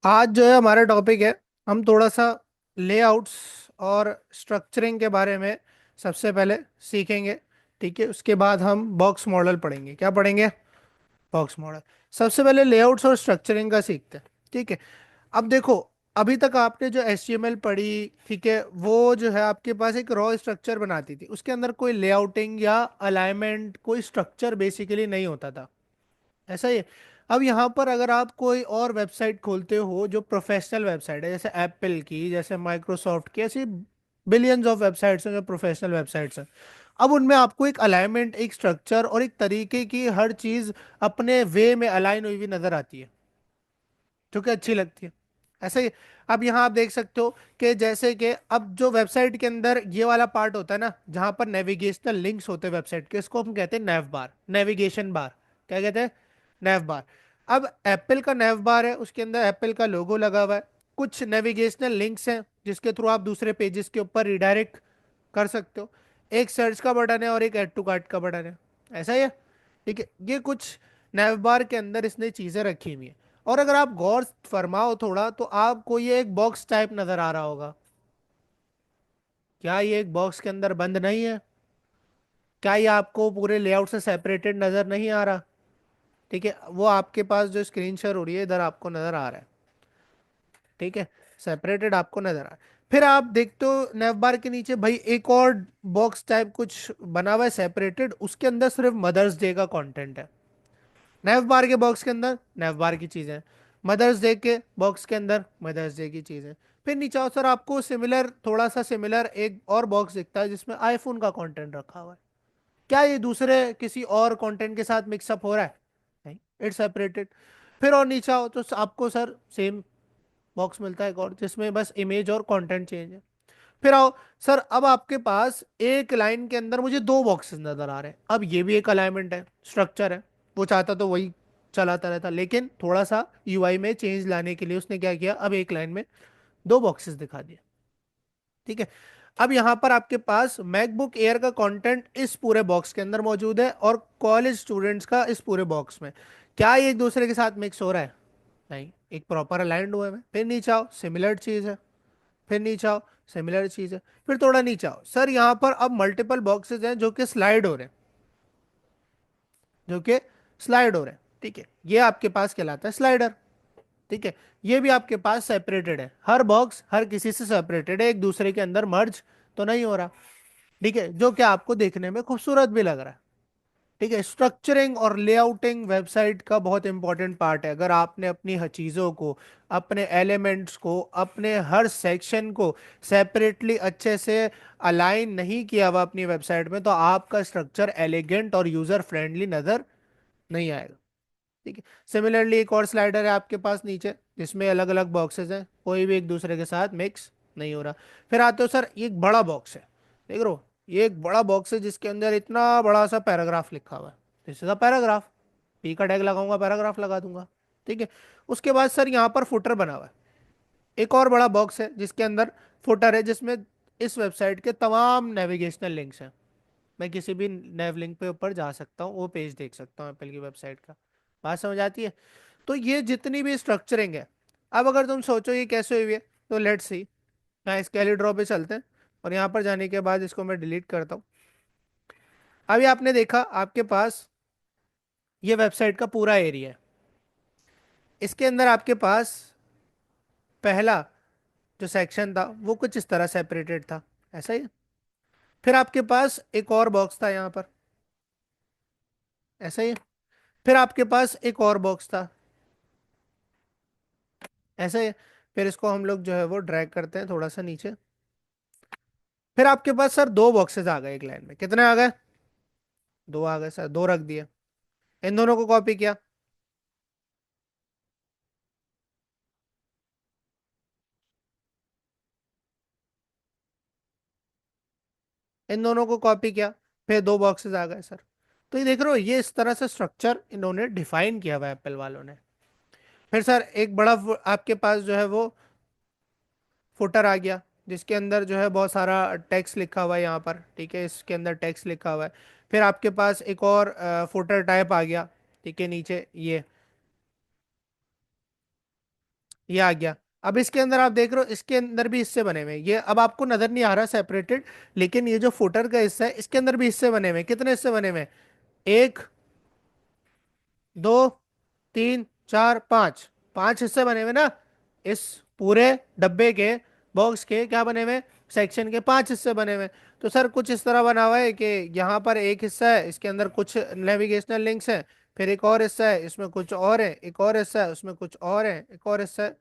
आज जो है हमारा टॉपिक है। हम थोड़ा सा लेआउट्स और स्ट्रक्चरिंग के बारे में सबसे पहले सीखेंगे। ठीक है, उसके बाद हम बॉक्स मॉडल पढ़ेंगे। क्या पढ़ेंगे? Box model. सबसे पहले लेआउट्स और स्ट्रक्चरिंग का सीखते हैं। ठीक है। अब देखो, अभी तक आपने जो HTML पढ़ी, ठीक है, वो जो है आपके पास एक रॉ स्ट्रक्चर बनाती थी। उसके अंदर कोई लेआउटिंग या अलाइनमेंट, कोई स्ट्रक्चर बेसिकली नहीं होता था। ऐसा ही है। अब यहाँ पर अगर आप कोई और वेबसाइट खोलते हो जो प्रोफेशनल वेबसाइट है, जैसे एप्पल की, जैसे माइक्रोसॉफ्ट की, ऐसी बिलियंस ऑफ वेबसाइट्स हैं जो प्रोफेशनल वेबसाइट्स हैं। अब उनमें आपको एक अलाइनमेंट, एक स्ट्रक्चर और एक तरीके की हर चीज अपने वे में अलाइन हुई हुई नजर आती है, जो कि अच्छी लगती है। ऐसे ही अब यहाँ आप देख सकते हो कि जैसे कि अब जो वेबसाइट के अंदर ये वाला पार्ट होता है ना, जहाँ पर नेविगेशनल लिंक्स होते हैं वेबसाइट के, इसको हम कहते हैं नेव बार, नेविगेशन बार। क्या कहते हैं? नेव बार। अब एप्पल का नेव बार है, उसके अंदर एप्पल का लोगो लगा हुआ है। कुछ नेविगेशनल लिंक्स हैं जिसके थ्रू आप दूसरे पेजेस के ऊपर रिडायरेक्ट कर सकते हो। एक सर्च का बटन है और एक ऐड टू कार्ट का बटन है। ऐसा ही है। ठीक है, ये कुछ नैव बार के अंदर इसने चीजें रखी हुई हैं। और अगर आप गौर फरमाओ थोड़ा, तो आपको ये एक बॉक्स टाइप नजर आ रहा होगा। क्या ये एक बॉक्स के अंदर बंद नहीं है? क्या ये आपको पूरे लेआउट से सेपरेटेड नजर नहीं आ रहा? ठीक है, वो आपके पास जो स्क्रीन शेयर हो रही है इधर आपको नजर आ रहा है। ठीक है, सेपरेटेड आपको नजर आ रहा है। फिर आप देखते हो नेव बार के नीचे भाई एक और बॉक्स टाइप कुछ बना हुआ है सेपरेटेड, उसके अंदर सिर्फ मदर्स डे का कंटेंट है। नेव बार के बॉक्स के अंदर नेव बार की चीजें, मदर्स डे के बॉक्स के अंदर मदर्स डे की चीजें। फिर नीचे आओ सर, आपको सिमिलर, थोड़ा सा सिमिलर एक और बॉक्स दिखता है जिसमें आईफोन का कंटेंट रखा हुआ है। क्या ये दूसरे किसी और कंटेंट के साथ मिक्सअप हो रहा है? नहीं, इट्स सेपरेटेड। फिर और नीचे आओ तो आपको सर सेम बॉक्स मिलता है एक और, जिसमें बस इमेज और कंटेंट चेंज है। फिर आओ सर, अब आपके पास एक लाइन के अंदर मुझे दो बॉक्सेस नजर आ रहे हैं। अब ये भी एक अलाइनमेंट है, स्ट्रक्चर है। वो चाहता तो वही चलाता रहता, लेकिन थोड़ा सा UI में चेंज लाने के लिए उसने क्या किया, अब एक लाइन में दो बॉक्सेस दिखा दिए। ठीक है। अब यहां पर आपके पास मैकबुक एयर का कंटेंट इस पूरे बॉक्स के अंदर मौजूद है और कॉलेज स्टूडेंट्स का इस पूरे बॉक्स में। क्या ये एक दूसरे के साथ मिक्स हो रहा है? नहीं, एक प्रॉपर अलाइंड हुए में। फिर नीचे आओ, सिमिलर चीज है। फिर नीचे आओ, सिमिलर चीज है। फिर थोड़ा नीचे आओ सर, यहाँ पर अब मल्टीपल बॉक्सेस हैं जो कि स्लाइड हो रहे हैं, जो कि स्लाइड हो रहे हैं। ठीक है, ये आपके पास कहलाता है स्लाइडर। ठीक है, ये भी आपके पास सेपरेटेड है, हर बॉक्स हर किसी से सेपरेटेड है, एक दूसरे के अंदर मर्ज तो नहीं हो रहा। ठीक है, जो कि आपको देखने में खूबसूरत भी लग रहा है। ठीक है, स्ट्रक्चरिंग और लेआउटिंग वेबसाइट का बहुत इंपॉर्टेंट पार्ट है। अगर आपने अपनी हर चीज़ों को, अपने एलिमेंट्स को, अपने हर सेक्शन को सेपरेटली अच्छे से अलाइन नहीं किया हुआ अपनी वेबसाइट में, तो आपका स्ट्रक्चर एलिगेंट और यूजर फ्रेंडली नजर नहीं आएगा। ठीक है। सिमिलरली एक और स्लाइडर है आपके पास नीचे, जिसमें अलग अलग बॉक्सेस हैं, कोई भी एक दूसरे के साथ मिक्स नहीं हो रहा। फिर आते हो सर, ये एक बड़ा बॉक्स है, देख रहे हो? ये एक बड़ा बॉक्स है जिसके अंदर इतना बड़ा सा पैराग्राफ लिखा हुआ है। This is a paragraph. P का टैग लगाऊंगा, पैराग्राफ लगा दूंगा। ठीक है। उसके बाद सर यहाँ पर फुटर बना हुआ है। एक और बड़ा बॉक्स है जिसके अंदर फुटर है, जिसमें इस वेबसाइट के तमाम नेविगेशनल लिंक्स हैं। मैं किसी भी नेव लिंक पे ऊपर जा सकता हूँ, वो पेज देख सकता हूँ एप्पल की वेबसाइट का। बात समझ आती है? तो ये जितनी भी स्ट्रक्चरिंग है, अब अगर तुम सोचो ये कैसे हुई है, तो लेट्स सी। यहाँ स्केली ड्रॉ पे चलते हैं और यहाँ पर जाने के बाद इसको मैं डिलीट करता हूँ। अभी आपने देखा आपके पास ये वेबसाइट का पूरा एरिया है। इसके अंदर आपके पास पहला जो सेक्शन था वो कुछ इस तरह सेपरेटेड था। ऐसा ही है। फिर आपके पास एक और बॉक्स था यहाँ पर। ऐसा ही है। फिर आपके पास एक और बॉक्स था। ऐसा ही है। फिर इसको हम लोग जो है वो ड्रैग करते हैं थोड़ा सा नीचे। फिर आपके पास सर दो बॉक्सेस आ गए एक लाइन में। कितने आ गए? दो आ गए सर, दो रख दिए। इन दोनों को कॉपी किया। इन दोनों को कॉपी किया। फिर दो बॉक्सेस आ गए सर। तो ये देख रहे हो, ये इस तरह से स्ट्रक्चर इन्होंने डिफाइन किया हुआ है एप्पल वालों ने। फिर सर एक बड़ा आपके पास जो है वो फुटर आ गया, जिसके अंदर जो है बहुत सारा टेक्स्ट लिखा हुआ है यहाँ पर। ठीक है, इसके अंदर टेक्स्ट लिखा हुआ है। फिर आपके पास एक और फुटर टाइप आ गया। ठीक है, नीचे ये आ गया। अब इसके अंदर आप देख रहे हो, इसके अंदर भी हिस्से बने हुए हैं, ये अब आपको नजर नहीं आ रहा सेपरेटेड, लेकिन ये जो फुटर का हिस्सा है इसके अंदर भी हिस्से बने हुए हैं। कितने हिस्से बने हुए हैं? एक, दो, तीन, चार, पांच। पांच हिस्से बने हुए ना इस पूरे डब्बे के, बॉक्स के क्या बने हुए? सेक्शन के पांच हिस्से बने हुए। तो सर कुछ इस तरह बना हुआ है कि यहाँ पर एक हिस्सा है, इसके अंदर कुछ नेविगेशनल लिंक्स हैं, फिर एक और हिस्सा है इसमें कुछ और है, एक और हिस्सा है उसमें कुछ और है, एक और हिस्सा है।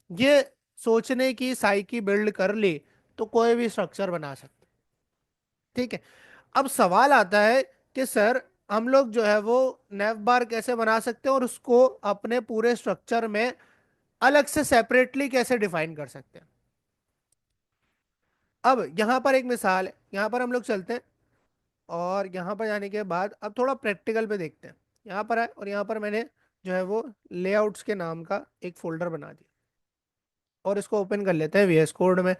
ये सोचने की साइकी बिल्ड कर ली तो कोई भी स्ट्रक्चर बना सकते। ठीक है। अब सवाल आता है कि सर हम लोग जो है वो नेव बार कैसे बना सकते हैं और उसको अपने पूरे स्ट्रक्चर में अलग से सेपरेटली कैसे डिफाइन कर सकते हैं। अब यहां पर एक मिसाल है, यहां पर हम लोग चलते हैं और यहां पर जाने के बाद अब थोड़ा प्रैक्टिकल पे देखते हैं। यहां पर है और यहां पर मैंने जो है वो लेआउट्स के नाम का एक फोल्डर बना दिया और इसको ओपन कर लेते हैं VS कोड में।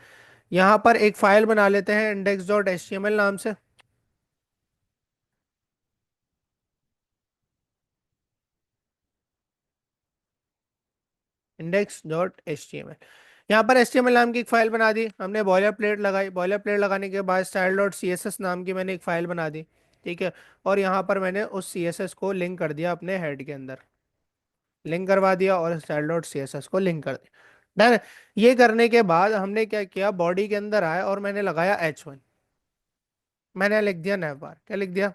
यहां पर एक फाइल बना लेते हैं index.html नाम से। index.html, यहाँ पर HTML नाम की एक फाइल बना दी हमने, बॉयलर प्लेट लगाई, बॉयलर प्लेट लगाने के बाद style.css नाम की मैंने एक फाइल बना दी। ठीक है। और यहाँ पर मैंने उस CSS को लिंक कर दिया अपने हेड के अंदर, लिंक करवा दिया और style.css को लिंक कर दिया। डन। ये करने के बाद हमने क्या किया, बॉडी के अंदर आया और मैंने लगाया H1, मैंने लिख दिया navbar। क्या लिख दिया?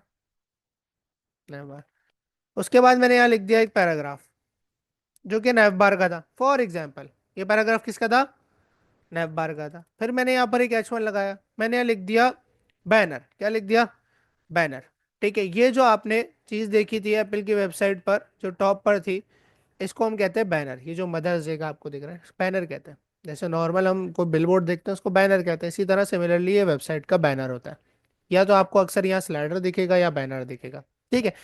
navbar। उसके बाद मैंने यहाँ लिख दिया एक पैराग्राफ जो कि navbar का था, फॉर एग्जाम्पल। ये पैराग्राफ किसका था? नैप बार का था। फिर मैंने यहाँ पर एक H1 लगाया, मैंने यहाँ लिख दिया बैनर। क्या लिख दिया? बैनर। ठीक है। ये जो आपने चीज देखी थी एप्पल की वेबसाइट पर जो टॉप पर थी, इसको हम कहते हैं बैनर। ये जो मदर्स डे का आपको दिख रहा है बैनर कहते हैं। जैसे नॉर्मल हम कोई बिलबोर्ड देखते हैं उसको बैनर कहते हैं, इसी तरह सिमिलरली ये वेबसाइट का बैनर होता है। या तो आपको अक्सर यहाँ स्लाइडर दिखेगा या बैनर दिखेगा। ठीक है।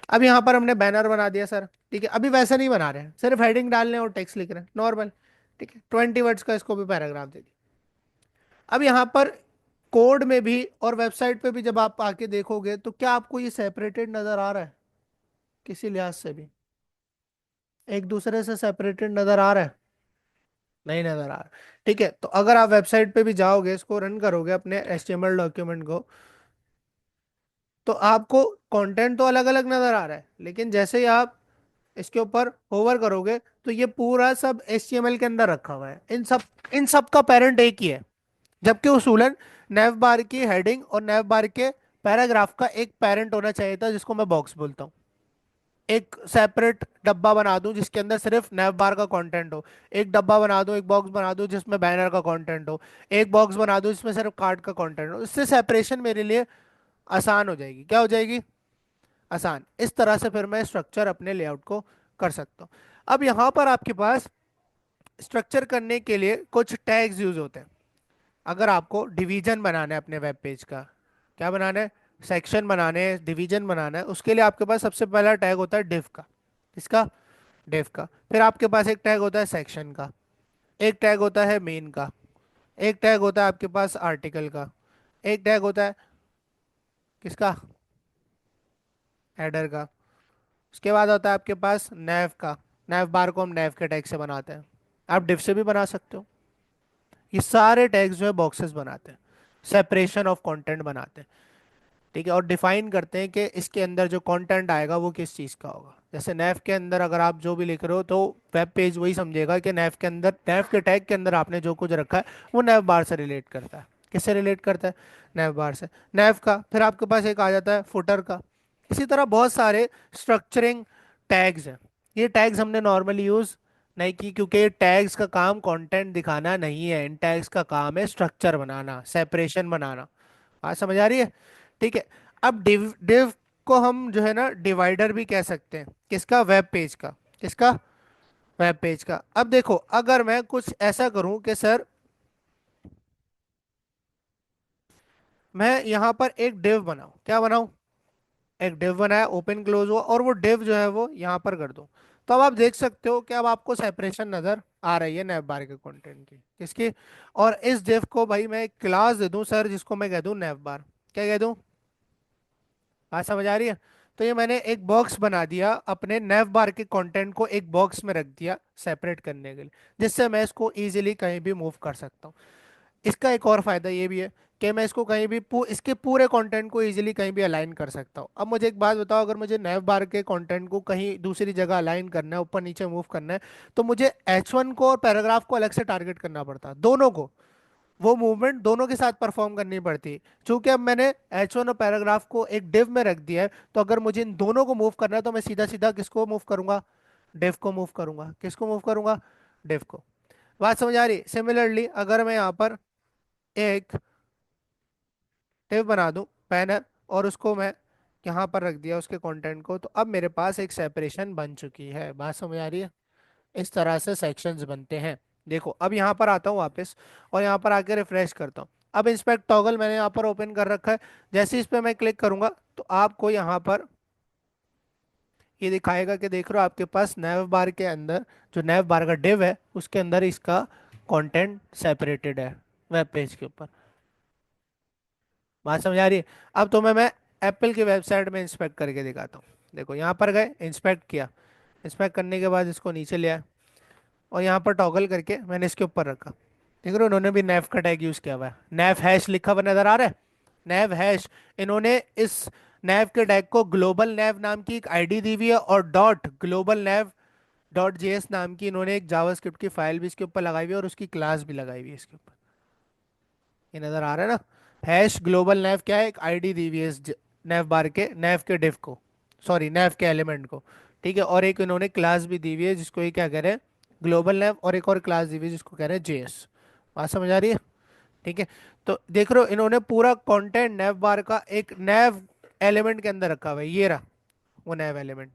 अब यहाँ पर हमने बैनर बना दिया सर। ठीक है। अभी वैसा नहीं बना रहे हैं, सिर्फ हेडिंग डाल रहे हैं और टेक्स्ट लिख रहे हैं नॉर्मल। ठीक है। 20 वर्ड्स का इसको भी पैराग्राफ दे दिया। अब यहाँ पर कोड में भी और वेबसाइट पे भी जब आप आके देखोगे तो क्या आपको ये सेपरेटेड नजर आ रहा है? किसी लिहाज से भी एक दूसरे से सेपरेटेड नजर आ रहा है? नहीं नजर आ रहा। ठीक है। तो अगर आप वेबसाइट पे भी जाओगे, इसको रन करोगे अपने HTML डॉक्यूमेंट को, तो आपको कंटेंट तो अलग अलग नजर आ रहा है, लेकिन जैसे ही आप इसके ऊपर होवर करोगे तो ये पूरा सब HTML के अंदर रखा हुआ है। इन सब का पेरेंट एक ही है। जबकि उसूलन नैव बार की हेडिंग और नैव बार के पैराग्राफ का एक पेरेंट होना चाहिए था जिसको मैं बॉक्स बोलता हूँ। एक सेपरेट डब्बा बना दूं जिसके अंदर सिर्फ नैव बार का कंटेंट हो, एक डब्बा बना दूं, एक बॉक्स बना दूं जिसमें बैनर का कंटेंट हो, एक बॉक्स बना दूं जिसमें सिर्फ कार्ड का कंटेंट हो। इससे सेपरेशन मेरे लिए आसान हो जाएगी। क्या हो जाएगी? आसान। इस तरह से फिर मैं स्ट्रक्चर अपने लेआउट को कर सकता हूँ। अब यहाँ पर आपके पास स्ट्रक्चर करने के लिए कुछ टैग्स यूज होते हैं। अगर आपको डिवीजन बनाना है अपने वेब पेज का, क्या बनाना है? सेक्शन बनाने हैं, डिवीजन बनाना है, उसके लिए आपके पास सबसे पहला टैग होता है डिव का। किसका? डिव का। फिर आपके पास एक टैग होता है सेक्शन का, एक टैग होता है मेन का, एक टैग होता है आपके पास आर्टिकल का, एक टैग होता है किसका? हेडर का। उसके बाद होता है आपके पास नैव का। नैव बार को हम नैव के टैग से बनाते हैं, आप डिव से भी बना सकते हो। ये सारे टैग्स जो है बॉक्सेस बनाते हैं, सेपरेशन ऑफ कंटेंट बनाते हैं। ठीक है। और डिफाइन करते हैं कि इसके अंदर जो कंटेंट आएगा वो किस चीज़ का होगा। जैसे नैव के अंदर अगर आप जो भी लिख रहे हो तो वेब पेज वही समझेगा कि नैव के अंदर, नैव के टैग के अंदर आपने जो कुछ रखा है वो नैव बार से रिलेट करता है। किससे रिलेट करता है? नैव बार से। नैव का फिर आपके पास एक आ जाता है फुटर का। इसी तरह बहुत सारे स्ट्रक्चरिंग टैग्स हैं। ये टैग्स हमने नॉर्मली यूज नहीं की क्योंकि टैग्स का काम कंटेंट दिखाना नहीं है, इन टैग्स का काम है स्ट्रक्चर बनाना, सेपरेशन बनाना। बात समझ आ रही है? ठीक है। अब डिव डिव को हम जो है ना डिवाइडर भी कह सकते हैं। किसका? वेब पेज का। किसका? वेब पेज का। अब देखो अगर मैं कुछ ऐसा करूं कि सर मैं यहां पर एक डिव बनाऊं, क्या बनाऊं? एक डिव बनाया, ओपन क्लोज हुआ और वो डिव जो है वो यहां पर कर दूं। तो अब आप देख सकते हो कि अब आपको सेपरेशन नजर आ रही है नैव बार के कंटेंट की। किसकी? और इस डिव को भाई मैं एक क्लास दे दूं सर जिसको मैं कह दूं नैव बार। क्या कह दूं? बात समझ आ रही है? तो ये मैंने एक बॉक्स बना दिया, अपने नेव बार के कंटेंट को एक बॉक्स में रख दिया सेपरेट करने के लिए, जिससे मैं इसको इजीली कहीं भी मूव कर सकता हूँ। इसका एक और फायदा ये भी है कि मैं इसको कहीं भी इसके पूरे कंटेंट को इजीली कहीं भी अलाइन कर सकता हूँ। अब मुझे एक बात बताओ, अगर मुझे नैव बार के कंटेंट को कहीं दूसरी जगह अलाइन करना है, ऊपर नीचे मूव करना है, तो मुझे H1 को और पैराग्राफ को अलग से टारगेट करना पड़ता है, दोनों को। वो मूवमेंट दोनों के साथ परफॉर्म करनी पड़ती है। चूंकि अब मैंने H1 और पैराग्राफ को एक डिव में रख दिया है, तो अगर मुझे इन दोनों को मूव करना है तो मैं सीधा सीधा किसको मूव करूंगा? डिव को मूव करूंगा। किसको मूव करूंगा? डिव को। बात समझ आ रही? सिमिलरली अगर मैं यहाँ पर एक टिप बना दूं पैनल, और उसको मैं यहाँ पर रख दिया उसके कंटेंट को, तो अब मेरे पास एक सेपरेशन बन चुकी है। बात समझ आ रही है? इस तरह से सेक्शंस बनते हैं। देखो अब यहाँ पर आता हूँ वापस, और यहाँ पर आके रिफ्रेश करता हूँ। अब इंस्पेक्ट टॉगल मैंने यहाँ पर ओपन कर रखा है। जैसे इस पे मैं क्लिक करूंगा तो आपको यहाँ पर ये दिखाएगा कि देख रहे हो आपके पास नैव बार के अंदर, जो नैव बार का डिव है उसके अंदर इसका कंटेंट सेपरेटेड है वेब पेज के ऊपर। बात समझ आ रही है? अब तो मैं एप्पल की वेबसाइट में इंस्पेक्ट करके दिखाता हूँ। देखो यहाँ पर गए, इंस्पेक्ट किया, इंस्पेक्ट करने के बाद इसको नीचे ले आया, और यहाँ पर टॉगल करके मैंने इसके ऊपर रखा। देख रहे हो उन्होंने भी नैव का टैग यूज किया हुआ है, नैव हैश लिखा हुआ नजर आ रहा है, नैव हैश। इन्होंने इस नैव के टैग को ग्लोबल नैव नाम की एक आईडी दी हुई है, और डॉट ग्लोबल नैव डॉट जेएस नाम की इन्होंने एक जावास्क्रिप्ट की फाइल भी इसके ऊपर लगाई हुई है, और उसकी क्लास भी लगाई हुई है इसके ऊपर। ये नजर आ रहा है ना? हैश ग्लोबल नैव क्या है? एक आईडी दी हुई है इस नैव बार के, नैव के डिव को, सॉरी नैव के एलिमेंट को। ठीक है, और एक इन्होंने क्लास भी दी हुई है जिसको ये क्या कह रहे हैं? ग्लोबल नैव। और एक और क्लास दी हुई है जिसको कह रहे हैं जेएस। बात समझ आ रही है? ठीक है। तो देख रहे हो इन्होंने पूरा कंटेंट नैव बार का एक नैव एलिमेंट के अंदर रखा हुआ है, ये रहा वो नैव एलिमेंट।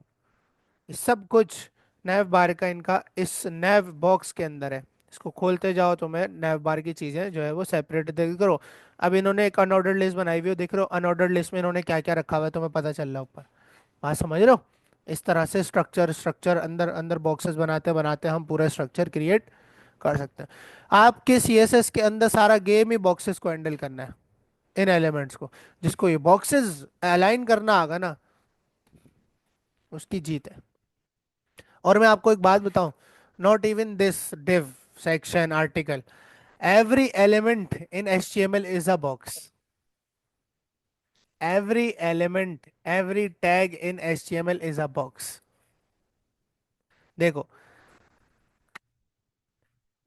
सब कुछ नैव बार का इनका इस नैव बॉक्स के अंदर है। इसको खोलते जाओ तो मैं नैव बार की चीजें जो है वो सेपरेट देख करो। अब इन्होंने एक अनऑर्डर्ड लिस्ट बनाई हुई है, देख रहे हो अनऑर्डर्ड लिस्ट में इन्होंने क्या क्या रखा हुआ है, तुम्हें पता चल रहा है ऊपर। बात समझ रहे हो? इस तरह से स्ट्रक्चर स्ट्रक्चर अंदर अंदर बॉक्सेस बनाते बनाते हम पूरा स्ट्रक्चर क्रिएट कर सकते हैं। आपके सीएसएस के अंदर सारा गेम ही बॉक्सेस को हैंडल करना है, इन एलिमेंट्स को। जिसको ये बॉक्सेस अलाइन करना आगा ना, उसकी जीत है। और मैं आपको एक बात बताऊं, not even this div section article, every element in HTML is a box. Every element, every tag in HTML is a box. देखो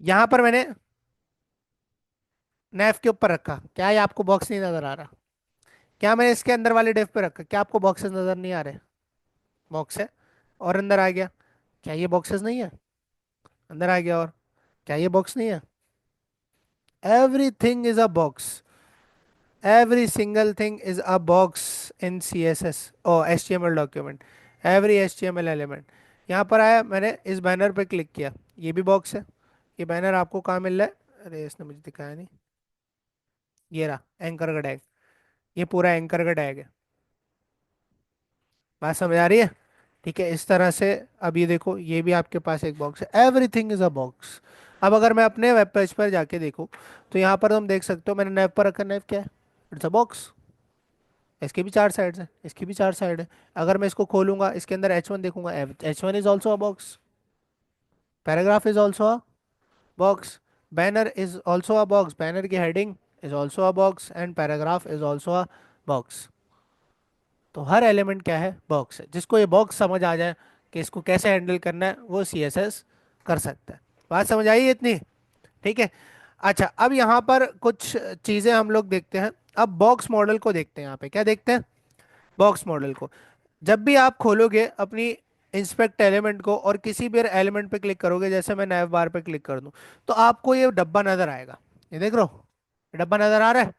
यहां पर मैंने नैफ के ऊपर रखा, क्या ये आपको बॉक्स नहीं नजर आ रहा? क्या मैंने इसके अंदर वाले डेफ पे रखा, क्या आपको बॉक्सेस नजर नहीं आ रहे? बॉक्स है। और अंदर आ गया, क्या ये बॉक्सेस नहीं है? अंदर आ गया, और क्या ये बॉक्स नहीं है? Everything is a box. Every single thing is a box in CSS or HTML document. Every HTML element. यहाँ पर आया, मैंने इस बैनर पे क्लिक किया, ये भी बॉक्स है। ये बैनर आपको कहाँ मिल रहा है? अरे इसने मुझे दिखाया नहीं। ये रहा एंकर का टैग, ये पूरा एंकर का टैग है। बात समझ आ रही है? ठीक है, इस तरह से। अब ये देखो ये भी आपके पास एक बॉक्स है, एवरीथिंग इज अ बॉक्स। अब अगर मैं अपने वेब पेज पर जाके देखूँ, तो यहाँ पर तुम देख सकते हो मैंने नैव पर रखा, नैव क्या है? It's a box. इसके भी चार साइड्स हैं, इसकी भी चार साइड है। अगर मैं इसको खोलूंगा, इसके अंदर H1 देखूंगा, H1 is also a box. Paragraph is also a box. Banner is also a box, banner की heading is also a box, and paragraph is also a box. तो हर एलिमेंट क्या है? बॉक्स है। जिसको ये बॉक्स समझ आ जाए कि इसको कैसे हैंडल करना है, वो CSS कर सकता है। बात समझ आई है इतनी? ठीक है। अच्छा, अब यहाँ पर कुछ चीजें हम लोग देखते हैं। अब बॉक्स मॉडल को देखते हैं, यहाँ पे क्या देखते हैं? बॉक्स मॉडल को। जब भी आप खोलोगे अपनी इंस्पेक्ट एलिमेंट को और किसी भी एलिमेंट पे क्लिक करोगे, जैसे मैं नैव बार पे क्लिक कर दूं, तो आपको ये डब्बा नजर आएगा। ये देख रहे हो, ये डब्बा नजर आ रहा है?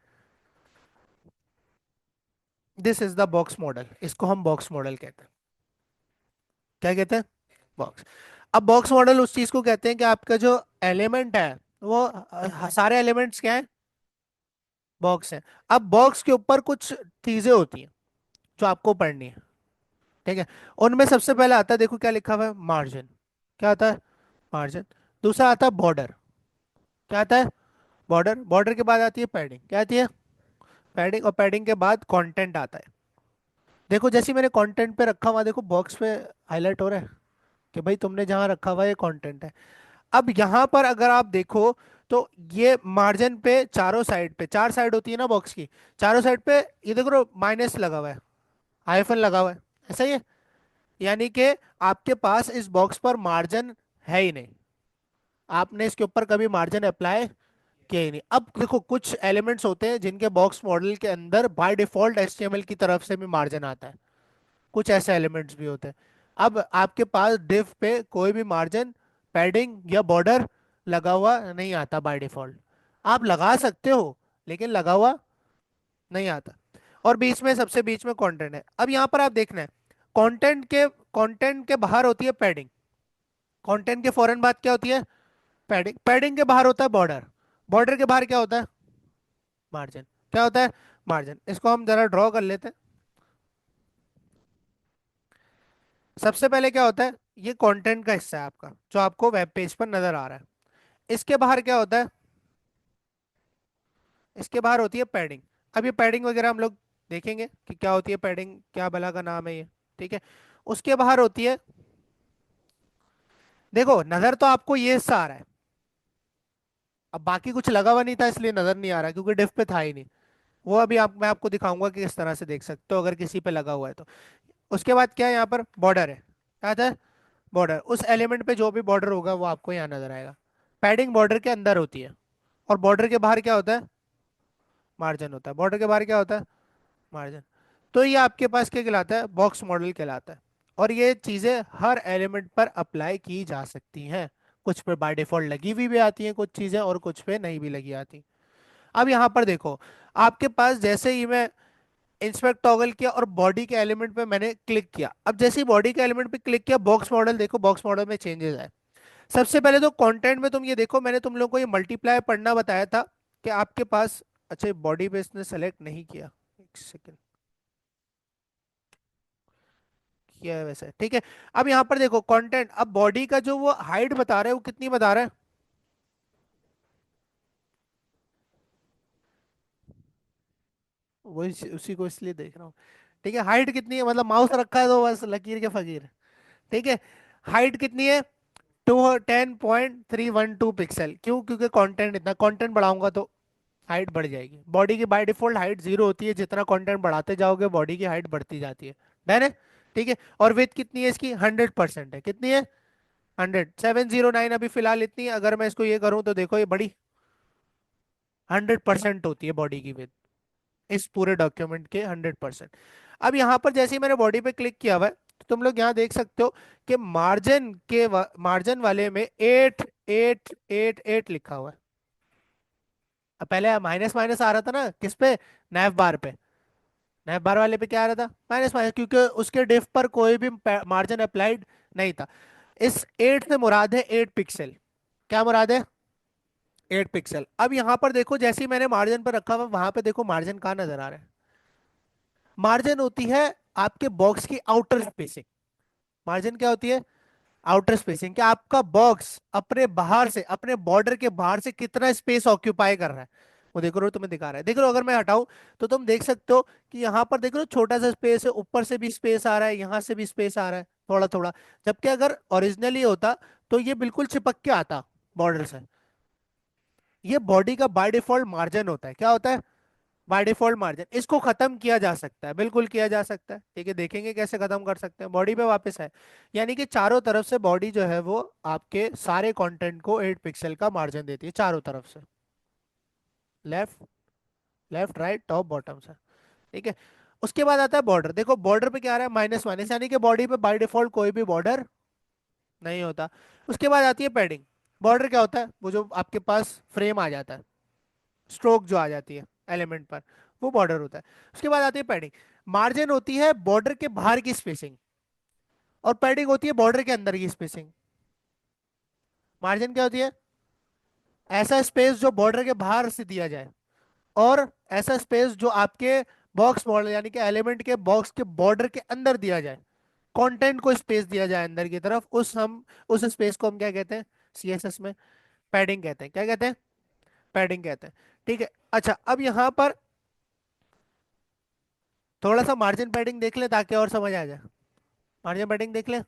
This is the box model, इसको हम बॉक्स मॉडल कहते हैं। क्या कहते हैं? बॉक्स। अब बॉक्स मॉडल उस चीज को कहते हैं कि आपका जो एलिमेंट है वो सारे एलिमेंट्स क्या है? बॉक्स है। अब बॉक्स के ऊपर कुछ चीजें होती हैं जो आपको पढ़नी है। ठीक है। उनमें सबसे पहले आता है, देखो क्या लिखा हुआ है? मार्जिन। क्या आता है? मार्जिन। दूसरा आता है बॉर्डर। क्या आता है? बॉर्डर। बॉर्डर के बाद आती है पैडिंग। क्या आती है? पैडिंग। और पैडिंग के बाद कंटेंट आता है। देखो जैसे ही मैंने कंटेंट पे रखा हुआ, देखो बॉक्स पे हाईलाइट हो रहा है कि भाई तुमने जहां रखा हुआ ये कंटेंट है। अब यहाँ पर अगर आप देखो तो ये मार्जिन पे चारों साइड पे, चार साइड होती है ना बॉक्स की, चारों साइड पे ये देखो माइनस लगा हुआ है, हाइफन लगा हुआ है, ऐसा ही है। यानी कि आपके पास इस बॉक्स पर मार्जिन है ही नहीं, आपने इसके ऊपर कभी मार्जिन अप्लाई किया ही नहीं। अब देखो कुछ एलिमेंट्स होते हैं जिनके बॉक्स मॉडल के अंदर बाय डिफॉल्ट एचटीएमएल की तरफ से भी मार्जिन आता है, कुछ ऐसे एलिमेंट्स भी होते हैं। अब आपके पास div पे कोई भी मार्जिन, पैडिंग या बॉर्डर लगा हुआ नहीं आता बाय डिफॉल्ट। आप लगा सकते हो लेकिन लगा हुआ नहीं आता। और बीच में, सबसे बीच में कंटेंट है। अब यहाँ पर आप देखना है, कंटेंट के बाहर होती है पैडिंग, कंटेंट के फौरन बाद क्या होती है, पैडिंग। पैडिंग के बाहर होता है बॉर्डर, बॉर्डर के बाहर क्या होता है, मार्जिन। क्या होता है, मार्जिन। इसको हम जरा ड्रॉ कर लेते हैं। सबसे पहले क्या होता है, ये कंटेंट का हिस्सा है आपका जो आपको वेब पेज पर नजर आ रहा है। इसके बाहर क्या होता है, इसके बाहर होती है पैडिंग। अब ये पैडिंग वगैरह हम लोग देखेंगे कि क्या होती है पैडिंग, क्या भला का नाम है ये, ठीक है। उसके बाहर होती है, देखो नजर तो आपको ये हिस्सा आ रहा है, अब बाकी कुछ लगा हुआ नहीं था इसलिए नजर नहीं आ रहा क्योंकि डिफ पे था ही नहीं। वो अभी मैं आपको दिखाऊंगा कि किस तरह से देख सकते हो अगर किसी पे लगा हुआ है तो। उसके बाद क्या है, यहाँ पर बॉर्डर है, क्या आता है, बॉर्डर। उस एलिमेंट पे जो भी बॉर्डर होगा वो आपको यहाँ नजर आएगा। पैडिंग बॉर्डर के अंदर होती है, और बॉर्डर के बाहर क्या होता है, मार्जिन होता है। बॉर्डर के बाहर क्या होता है, मार्जिन। तो ये आपके पास क्या कहलाता है, बॉक्स मॉडल कहलाता है। और ये चीजें हर एलिमेंट पर अप्लाई की जा सकती हैं। कुछ पे बाय डिफॉल्ट लगी हुई भी आती हैं कुछ चीजें, और कुछ पे नहीं भी लगी आती। अब यहाँ पर देखो, आपके पास जैसे ही मैं इंस्पेक्ट टॉगल किया और बॉडी के एलिमेंट पे मैंने क्लिक किया, अब जैसे ही बॉडी के एलिमेंट पे क्लिक किया, बॉक्स मॉडल देखो, बॉक्स मॉडल में चेंजेस आए। सबसे पहले तो कंटेंट में तुम ये देखो, मैंने तुम लोगों को ये मल्टीप्लाई पढ़ना बताया था कि आपके पास, अच्छा बॉडी पे इसने सेलेक्ट नहीं किया, एक सेकेंड, किया है वैसे, ठीक है। अब यहाँ पर देखो कंटेंट, अब बॉडी का जो वो हाइट बता रहा है वो कितनी बता रहा है, वो उसी को इसलिए देख रहा हूँ, ठीक है। हाइट कितनी है, मतलब माउस रखा है तो बस लकीर के फकीर, ठीक है। हाइट कितनी है, 10.312 पिक्सल। क्यों, क्योंकि कंटेंट, इतना कंटेंट बढ़ाऊंगा तो हाइट बढ़ जाएगी। बॉडी की बाय डिफॉल्ट हाइट 0 होती है, जितना कंटेंट बढ़ाते जाओगे बॉडी की हाइट बढ़ती जाती है। डन है, ठीक है। और विथ कितनी है इसकी, 100% है, कितनी है, 100, 709 अभी फिलहाल इतनी है। अगर मैं इसको ये करूं तो देखो ये बड़ी 100% होती है बॉडी की विथ, इस पूरे डॉक्यूमेंट के 100%। अब यहाँ पर जैसे ही मैंने बॉडी पे क्लिक किया हुआ है, तो तुम लोग यहाँ देख सकते हो कि मार्जिन वाले में 8888 लिखा हुआ है। अब पहले माइनस माइनस आ रहा था ना किस पे, नैव बार पे। नैव बार वाले पे क्या आ रहा था, माइनस माइनस, क्योंकि उसके डिफ पर कोई भी मार्जिन अप्लाइड नहीं था। इस 8 से मुराद है 8 पिक्सल। क्या मुराद है, 8 पिक्सल। अब यहाँ पर देखो जैसे ही मैंने मार्जिन पर रखा हुआ, वहां पे देखो मार्जिन कहाँ नजर आ रहा है, मार्जिन होती है आपके बॉक्स की आउटर स्पेसिंग। मार्जिन क्या होती है, आउटर स्पेसिंग, कि आपका बॉक्स अपने बाहर से, अपने बॉर्डर के बाहर से कितना स्पेस ऑक्यूपाई कर रहा है। वो देख रहे हो, तुम्हें दिखा रहा है, देख रहे हो। अगर मैं हटाऊं तो तुम देख सकते हो कि यहाँ पर देख रहे हो छोटा सा स्पेस है, ऊपर से भी स्पेस आ रहा है, यहाँ से भी स्पेस आ रहा है थोड़ा थोड़ा। जबकि अगर ओरिजिनली होता तो ये बिल्कुल चिपक के आता बॉर्डर से। ये बॉडी का बाय डिफॉल्ट मार्जिन होता है, क्या होता है, बाय डिफॉल्ट मार्जिन। इसको खत्म किया जा सकता है, बिल्कुल किया जा सकता है, ठीक है। देखेंगे कैसे खत्म कर सकते हैं। बॉडी पे वापस है, यानी कि चारों तरफ से बॉडी जो है वो आपके सारे कंटेंट को 8 पिक्सल का मार्जिन देती है चारों तरफ से, left, left right top bottom से, ठीक है। उसके बाद आता है बॉर्डर। देखो बॉर्डर पे क्या आ रहा है, माइनस माइनस, यानी कि बॉडी पे बाय डिफॉल्ट कोई भी बॉर्डर नहीं होता। उसके बाद आती है पैडिंग। बॉर्डर क्या होता है, वो जो आपके पास फ्रेम आ जाता है, स्ट्रोक जो आ जाती है एलिमेंट पर, वो बॉर्डर होता है। उसके बाद आती है पैडिंग। मार्जिन होती है बॉर्डर के बाहर की स्पेसिंग, और पैडिंग होती है बॉर्डर के अंदर की स्पेसिंग। मार्जिन क्या होती है, ऐसा स्पेस जो बॉर्डर के बाहर से दिया जाए, और ऐसा स्पेस जो आपके बॉक्स मॉडल यानी कि एलिमेंट के बॉक्स के बॉर्डर के अंदर दिया जाए, कंटेंट को स्पेस दिया जाए अंदर की तरफ, उस स्पेस को हम क्या कहते हैं, सीएसएस में पैडिंग कहते हैं। क्या कहते हैं, पैडिंग कहते हैं, ठीक है। अच्छा अब यहाँ पर थोड़ा सा मार्जिन पैडिंग देख ले ताकि और समझ आ जाए। मार्जिन पैडिंग देख ले।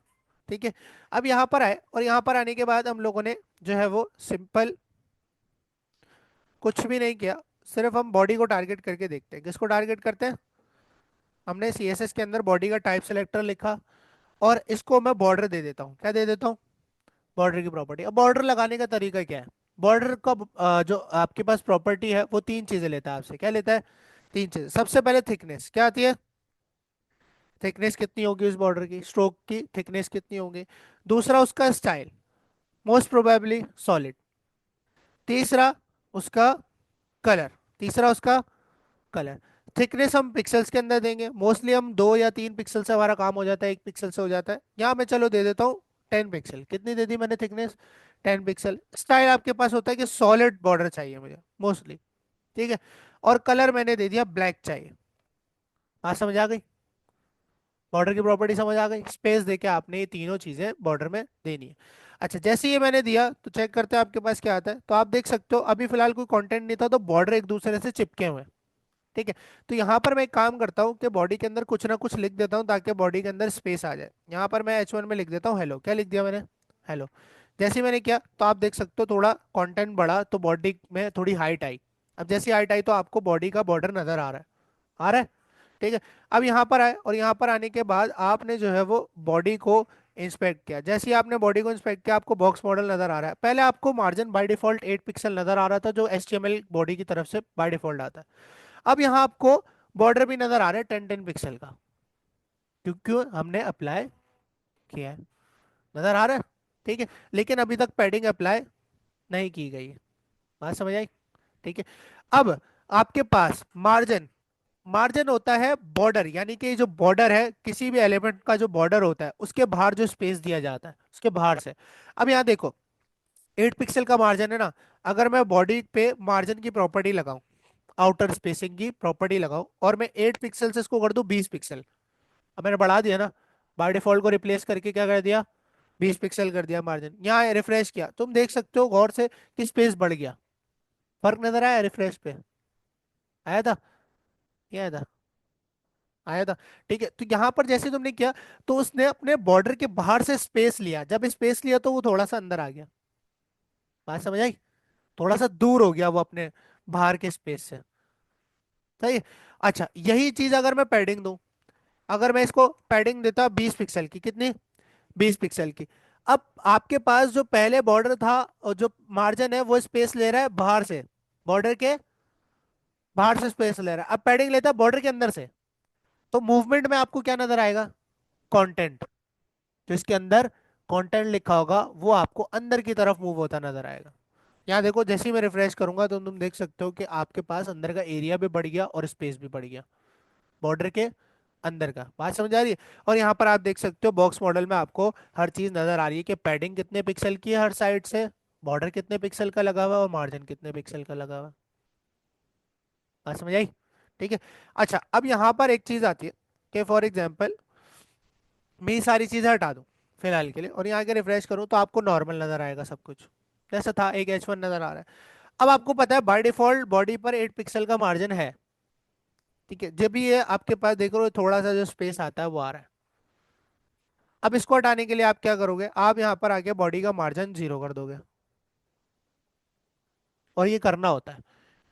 ठीक है। अब यहाँ पर आए और यहाँ पर आने के बाद हम लोगों ने जो है वो सिंपल कुछ भी नहीं किया। सिर्फ हम बॉडी को टारगेट करके देखते हैं। किसको टारगेट करते हैं? हमने सीएसएस के अंदर बॉडी का टाइप सेलेक्टर लिखा और इसको मैं बॉर्डर दे देता हूँ। क्या दे देता हूँ? बॉर्डर की प्रॉपर्टी। अब बॉर्डर लगाने का तरीका क्या है? बॉर्डर का जो आपके पास प्रॉपर्टी है वो तीन चीजें लेता है आपसे। क्या लेता है? तीन चीजें। सबसे पहले थिकनेस क्या आती है? थिकनेस कितनी होगी उस बॉर्डर की, स्ट्रोक की थिकनेस कितनी होगी। दूसरा उसका स्टाइल, मोस्ट प्रोबेबली सॉलिड। तीसरा उसका कलर। तीसरा उसका कलर। थिकनेस हम पिक्सल्स के अंदर देंगे। मोस्टली हम 2 या 3 पिक्सल से हमारा काम हो जाता है, 1 पिक्सल से हो जाता है। यहाँ मैं चलो दे देता हूँ 10 पिक्सल। कितनी दे दी मैंने थिकनेस? 10 पिक्सल। स्टाइल आपके पास होता है कि सॉलिड बॉर्डर चाहिए मुझे मोस्टली। ठीक है। और कलर मैंने दे दिया ब्लैक चाहिए। बात समझ आ गई? बॉर्डर की प्रॉपर्टी समझ आ गई। स्पेस देके आपने ये तीनों चीजें बॉर्डर में देनी है। अच्छा, जैसे ये मैंने दिया तो चेक करते हैं आपके पास क्या आता है। तो आप देख सकते हो अभी फिलहाल कोई कंटेंट नहीं था तो बॉर्डर एक दूसरे से चिपके हुए हैं। ठीक है। तो यहाँ पर मैं एक काम करता हूँ कि बॉडी के अंदर कुछ ना कुछ लिख देता हूँ ताकि बॉडी के अंदर स्पेस आ जाए। यहाँ पर मैं H1 में लिख देता हूँ हेलो। क्या लिख दिया मैंने? हेलो। जैसे ही मैंने किया तो आप देख सकते हो थोड़ा कंटेंट बढ़ा तो बॉडी में थोड़ी हाइट आई। अब जैसी हाइट आई तो आपको बॉडी का बॉर्डर नजर आ रहा है। आ रहा है? ठीक है। अब यहाँ पर आए और यहाँ पर आने के बाद आपने जो है वो बॉडी को इंस्पेक्ट किया। जैसे ही आपने बॉडी को इंस्पेक्ट किया आपको बॉक्स मॉडल नजर आ रहा है। पहले आपको मार्जिन बाय डिफॉल्ट 8 पिक्सल नजर आ रहा था जो HTML बॉडी की तरफ से बाय डिफॉल्ट आता है। अब यहाँ आपको बॉर्डर भी नजर आ रहा है 10-10 पिक्सल का, क्योंकि हमने अप्लाई किया है। नजर आ रहा है? ठीक है। लेकिन अभी तक पैडिंग अप्लाई नहीं की गई है। बात समझ आई? ठीक है। अब आपके पास मार्जिन, मार्जिन होता है बॉर्डर, यानी कि जो बॉर्डर है किसी भी एलिमेंट का जो बॉर्डर होता है उसके बाहर जो स्पेस दिया जाता है उसके बाहर से। अब यहाँ देखो 8 पिक्सल का मार्जिन है ना। अगर मैं बॉडी पे मार्जिन की प्रॉपर्टी लगाऊं, आउटर स्पेसिंग की प्रॉपर्टी लगाऊं और मैं 8 पिक्सल से इसको कर दूं 20 पिक्सल। अब मैंने बढ़ा दिया ना, बाय डिफॉल्ट को रिप्लेस करके क्या कर दिया? 20 पिक्सल कर दिया मार्जिन। यहाँ रिफ्रेश किया तुम देख सकते हो गौर से कि स्पेस बढ़ गया। फर्क नजर आया रिफ्रेश पे? आया था? ये आया था? आया था। ठीक है। तो यहाँ पर जैसे तुमने किया तो उसने अपने बॉर्डर के बाहर से स्पेस लिया। जब स्पेस लिया तो वो थोड़ा सा अंदर आ गया। बात समझ आई? थोड़ा सा दूर हो गया वो अपने बाहर के स्पेस से। सही है। अच्छा, यही चीज अगर मैं पैडिंग दूं, अगर मैं इसको पैडिंग देता 20 पिक्सल की, कितनी? 20 पिक्सल की। अब आपके पास जो पहले बॉर्डर था और जो मार्जिन है वो स्पेस ले रहा है बाहर से, बॉर्डर के बाहर से स्पेस ले रहा है। अब पैडिंग लेता है बॉर्डर के अंदर से। तो मूवमेंट में आपको क्या नजर आएगा? कंटेंट। जो इसके अंदर कंटेंट लिखा होगा वो आपको अंदर की तरफ मूव होता नजर आएगा। यहाँ देखो जैसे ही मैं रिफ्रेश करूंगा तो तुम देख सकते हो कि आपके पास अंदर का एरिया भी बढ़ गया और स्पेस भी बढ़ गया बॉर्डर के अंदर का। बात समझ आ रही है? और यहाँ पर आप देख सकते हो बॉक्स मॉडल में आपको हर चीज नजर आ रही है कि पैडिंग कितने पिक्सल की है हर साइड से, बॉर्डर कितने पिक्सल का लगा हुआ है और मार्जिन कितने पिक्सल का लगा हुआ है। बात समझ आई? ठीक है। अच्छा, अब यहाँ पर एक चीज आती है कि फॉर एग्जाम्पल मैं ये सारी चीजें हटा दूं फिलहाल के लिए और यहाँ के रिफ्रेश करूँ तो आपको नॉर्मल नजर आएगा सब कुछ जैसा था। एक H1 नजर आ रहा है। अब आपको पता है बाय डिफॉल्ट बॉडी पर 8 पिक्सल का मार्जिन है। ठीक है। जब भी ये आपके पास देख रहे हो थोड़ा सा जो स्पेस आता है वो आ रहा है। अब इसको हटाने के लिए आप क्या करोगे? आप यहाँ पर आके बॉडी का मार्जिन 0 कर दोगे। और ये करना होता है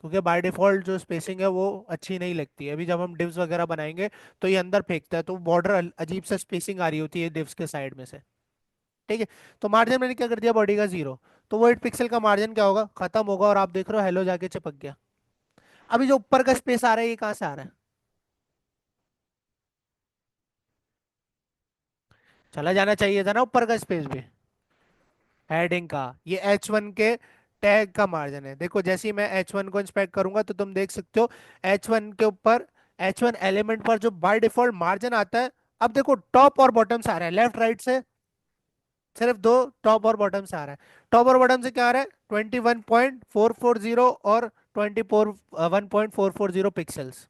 क्योंकि बाय डिफॉल्ट जो स्पेसिंग है वो अच्छी नहीं लगती है। अभी जब हम डिव्स वगैरह बनाएंगे तो ये अंदर फेंकता है तो बॉर्डर अजीब सा स्पेसिंग आ रही होती है डिव्स के साइड में से। ठीक है। तो मार्जिन मैंने क्या कर दिया बॉडी का 0। तो वो 8 पिक्सल का मार्जिन क्या होगा? खत्म होगा और आप देख रहे हो हेलो जाके चिपक गया। अभी जो ऊपर का स्पेस आ रहा है ये कहाँ से आ रहा है? चला जाना चाहिए था ना ऊपर का स्पेस भी। हेडिंग का ये H1 के टैग का मार्जिन है। देखो जैसे ही मैं H1 को इंस्पेक्ट करूंगा तो तुम देख सकते हो H1 के ऊपर, H1 एलिमेंट पर जो बाय डिफॉल्ट मार्जिन आता है। अब देखो टॉप और बॉटम से आ रहा है, लेफ्ट राइट से सिर्फ दो टॉप और बॉटम से आ रहा है। टॉप और बॉटम से क्या आ रहा है? 21.440 और 1.440 पिक्सल्स।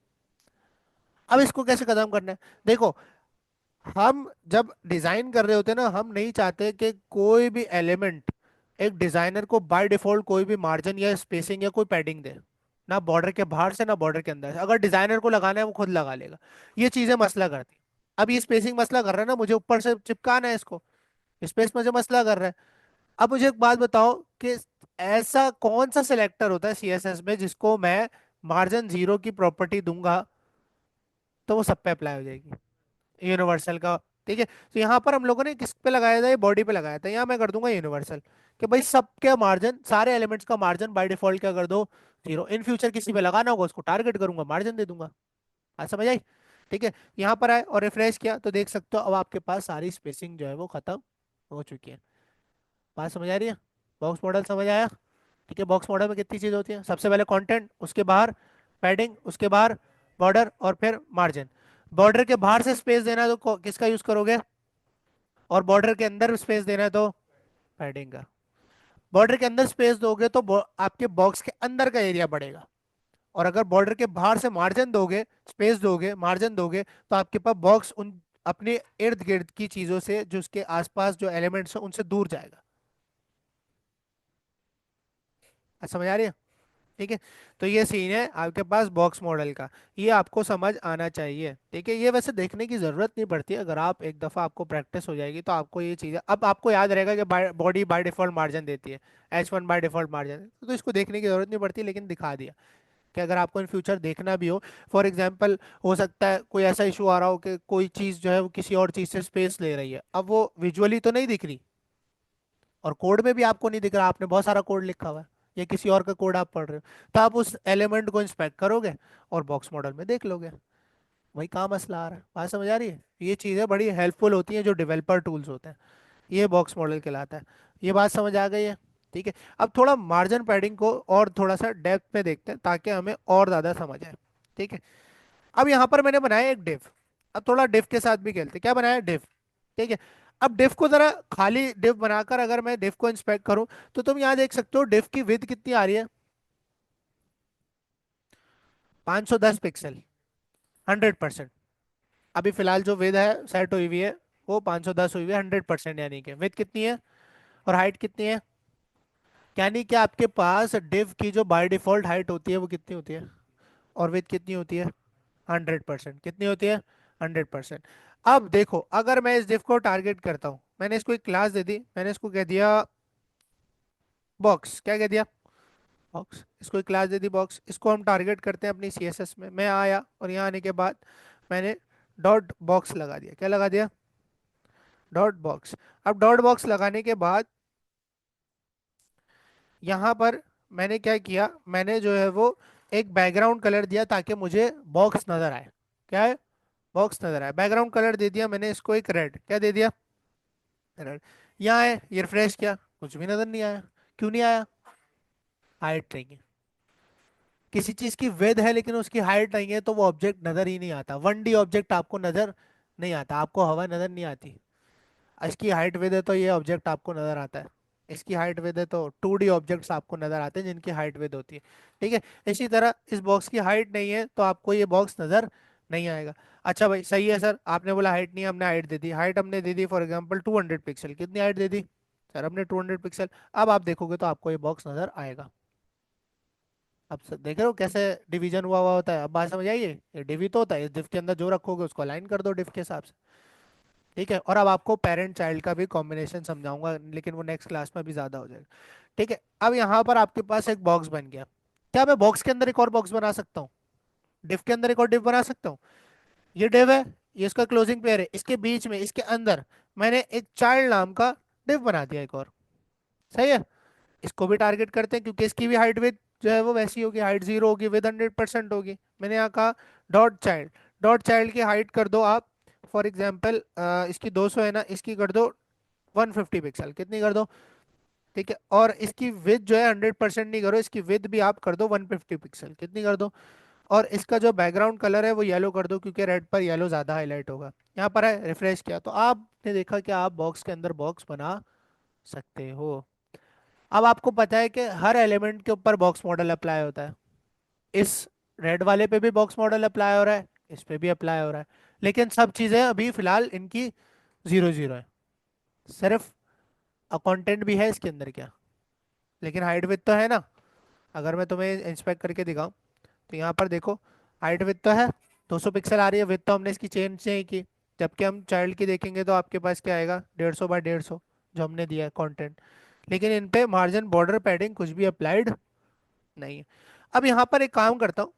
अब इसको कैसे खत्म करना है? देखो हम जब डिजाइन कर रहे होते हैं ना हम नहीं चाहते कि कोई भी एलिमेंट एक डिजाइनर को बाय डिफॉल्ट कोई भी मार्जिन या स्पेसिंग या कोई पैडिंग दे। ना बॉर्डर के बाहर से ना बॉर्डर के अंदर से। अगर डिजाइनर को लगाना है वो खुद लगा लेगा। ये चीजें मसला करती। अब ये स्पेसिंग मसला कर रहा है ना, मुझे ऊपर से चिपकाना है इसको, स्पेस मुझे मसला कर रहा है। अब मुझे एक बात बताओ कि ऐसा कौन सा सिलेक्टर होता है सीएसएस में जिसको मैं मार्जिन जीरो की प्रॉपर्टी दूंगा तो वो सब पे अप्लाई हो जाएगी, यूनिवर्सल का। ठीक है, तो यहाँ पर हम लोगों ने किस पे लगाया था, ये बॉडी पे लगाया था, यहाँ मैं कर दूंगा यूनिवर्सल, कि भाई सबके मार्जिन, सारे एलिमेंट्स का मार्जिन बाय डिफॉल्ट क्या कर दो, जीरो। इन फ्यूचर किसी पे लगाना होगा उसको टारगेट करूंगा, मार्जिन दे दूंगा। आज समझ आई? ठीक है, यहाँ पर आए और रिफ्रेश किया तो देख सकते हो अब आपके पास सारी स्पेसिंग जो है वो खत्म हो चुकी है। बात समझ आ रही है? बॉक्स मॉडल समझ आया? ठीक है, बॉक्स मॉडल में कितनी चीज होती है, सबसे पहले कंटेंट, उसके बाहर पैडिंग, उसके बाहर बॉर्डर और फिर मार्जिन। बॉर्डर के बाहर से स्पेस देना है तो किसका यूज करोगे, और बॉर्डर के अंदर स्पेस देना है तो पैडिंग का। बॉर्डर के अंदर स्पेस दोगे तो आपके बॉक्स के अंदर का एरिया बढ़ेगा, और अगर बॉर्डर के बाहर से मार्जिन दोगे, स्पेस दोगे, मार्जिन दोगे, तो आपके पास बॉक्स उन अपने इर्द गिर्द की चीजों से, जो उसके आसपास जो एलिमेंट्स हैं उनसे दूर जाएगा। समझ आ रही है? ठीक है, तो ये सीन है आपके पास बॉक्स मॉडल का, ये आपको समझ आना चाहिए। ठीक है, ये वैसे देखने की जरूरत नहीं पड़ती, अगर आप एक दफा आपको प्रैक्टिस हो जाएगी तो आपको ये चीज़ अब आपको याद रहेगा कि बॉडी बाय डिफॉल्ट मार्जिन देती है, H1 बाय डिफॉल्ट मार्जिन, तो इसको देखने की जरूरत नहीं पड़ती, लेकिन दिखा दिया कि अगर आपको इन फ्यूचर देखना भी हो, फॉर एग्जाम्पल हो सकता है कोई ऐसा इशू आ रहा हो कि कोई चीज़ जो है वो किसी और चीज़ से स्पेस ले रही है, अब वो विजुअली तो नहीं दिख रही और कोड में भी आपको नहीं दिख रहा, आपने बहुत सारा कोड लिखा हुआ है या किसी और का कोड आप पढ़ रहे हो, तो आप उस एलिमेंट को इंस्पेक्ट करोगे और बॉक्स मॉडल में देख लोगे। वही कहाँ मसला आ रहा है, बात समझ आ रही है? ये चीज़ें बड़ी हेल्पफुल होती हैं जो डेवलपर टूल्स होते हैं, ये बॉक्स मॉडल कहलाता है। ये बात समझ आ गई है? ठीक है, अब थोड़ा मार्जिन पैडिंग को और थोड़ा सा डेप्थ में देखते हैं ताकि हमें और ज़्यादा समझ आए। ठीक है, अब यहाँ पर मैंने बनाया एक डिव, अब थोड़ा डिव के साथ भी खेलते हैं। क्या बनाया? डिव। ठीक है, अब डिव को जरा खाली डिव बनाकर अगर मैं डिव को इंस्पेक्ट करूं तो तुम यहाँ देख सकते हो डिव की विड्थ कितनी आ रही है, 510 पिक्सल, 100%। अभी फिलहाल जो विड्थ है सेट हुई हुई है वो 510 हुई हुई है, 100%, यानी कि विड्थ कितनी है और हाइट कितनी है, यानी कि आपके पास डिव की जो बाय डिफॉल्ट हाइट होती है वो कितनी होती है, और विड्थ कितनी होती है, 100%। कितनी होती है? 100%। अब देखो अगर मैं इस div को टारगेट करता हूं, मैंने इसको एक क्लास दे दी, मैंने इसको कह दिया बॉक्स, क्या कह दिया, बॉक्स, इसको एक क्लास दे दी बॉक्स, इसको हम टारगेट करते हैं अपनी सीएसएस में। मैं आया और यहाँ आने के बाद मैंने डॉट बॉक्स लगा दिया, क्या लगा दिया, डॉट बॉक्स। अब डॉट बॉक्स लगाने के बाद यहाँ पर मैंने क्या किया, मैंने जो है वो एक बैकग्राउंड कलर दिया ताकि मुझे बॉक्स नजर आए। क्या है? बॉक्स नजर आए, बैकग्राउंड कलर दे दिया मैंने इसको एक रेड, क्या दे दिया, रेड। यहाँ है, ये रिफ्रेश किया, कुछ भी नजर नहीं आया। क्यों नहीं आया? हाइट नहीं है, किसी चीज की विड्थ है लेकिन उसकी हाइट नहीं है तो वो ऑब्जेक्ट नजर ही नहीं आता, 1D ऑब्जेक्ट आपको नजर नहीं आता, आपको हवा नजर नहीं आती। इसकी हाइट विड्थ है तो ये ऑब्जेक्ट आपको नजर आता है, इसकी हाइट विड्थ है तो 2D ऑब्जेक्ट्स आपको नजर आते हैं जिनकी हाइट विड्थ होती है। ठीक है, इसी तरह इस बॉक्स की हाइट नहीं है तो आपको ये बॉक्स नजर नहीं आएगा। अच्छा भाई सही है सर, आपने बोला हाइट नहीं है, हमने हाइट दे दी, हाइट हमने दे दी फॉर एग्जांपल 200 पिक्सल, कितनी हाइट दे दी सर हमने, 200 पिक्सल। अब आप देखोगे तो आपको ये बॉक्स नजर आएगा। अब देख रहे हो कैसे डिवीजन हुआ हुआ होता है, अब बात समझ आइए, ये डिव तो होता है, इस डिव के अंदर जो रखोगे उसको अलाइन कर दो डिव के हिसाब से। ठीक है, और अब आपको पेरेंट चाइल्ड का भी कॉम्बिनेशन समझाऊंगा, लेकिन वो नेक्स्ट क्लास में भी ज्यादा हो जाएगा। ठीक है, अब यहाँ पर आपके पास एक बॉक्स बन गया, क्या मैं बॉक्स के अंदर एक और बॉक्स बना सकता हूँ, डिव के अंदर एक और डिव बना सकता हूँ? ये डिव है, ये इसका क्लोजिंग पेयर है, इसके बीच में इसके अंदर मैंने एक चाइल्ड नाम का डिव बना दिया एक और। सही है, इसको भी टारगेट करते हैं क्योंकि इसकी भी हाइट विद जो है वो वैसी होगी, हाइट 0 होगी, विद 100% होगी। मैंने यहाँ कहा डॉट चाइल्ड, डॉट चाइल्ड की हाइट कर दो आप, फॉर एग्जाम्पल इसकी 200 है ना, इसकी कर दो 150 पिक्सल, कितनी कर दो, ठीक है, और इसकी विद जो है 100% नहीं करो, इसकी विद भी आप कर दो 150 पिक्सल, कितनी कर दो, और इसका जो बैकग्राउंड कलर है वो येलो कर दो क्योंकि रेड पर येलो ज्यादा हाईलाइट होगा। यहाँ पर है, रिफ्रेश किया तो आपने देखा कि आप बॉक्स के अंदर बॉक्स बना सकते हो। अब आपको पता है कि हर एलिमेंट के ऊपर बॉक्स मॉडल अप्लाई होता है, इस रेड वाले पे भी बॉक्स मॉडल अप्लाई हो रहा है, इस पे भी अप्लाई हो रहा है, लेकिन सब चीजें अभी फिलहाल इनकी 0 0 है, सिर्फ कंटेंट भी है इसके अंदर क्या, लेकिन हाइट विड्थ तो है ना। अगर मैं तुम्हें इंस्पेक्ट करके दिखाऊं तो यहाँ पर देखो, हाइट विड्थ तो है, 200 पिक्सल आ रही है, विड्थ तो हमने इसकी चेंज नहीं की। जबकि हम चाइल्ड की देखेंगे तो आपके पास क्या आएगा, 150 बाय 150, जो हमने दिया है कंटेंट। लेकिन इन पे मार्जिन, बॉर्डर, पैडिंग कुछ भी अप्लाइड नहीं है। अब यहाँ पर एक काम करता हूँ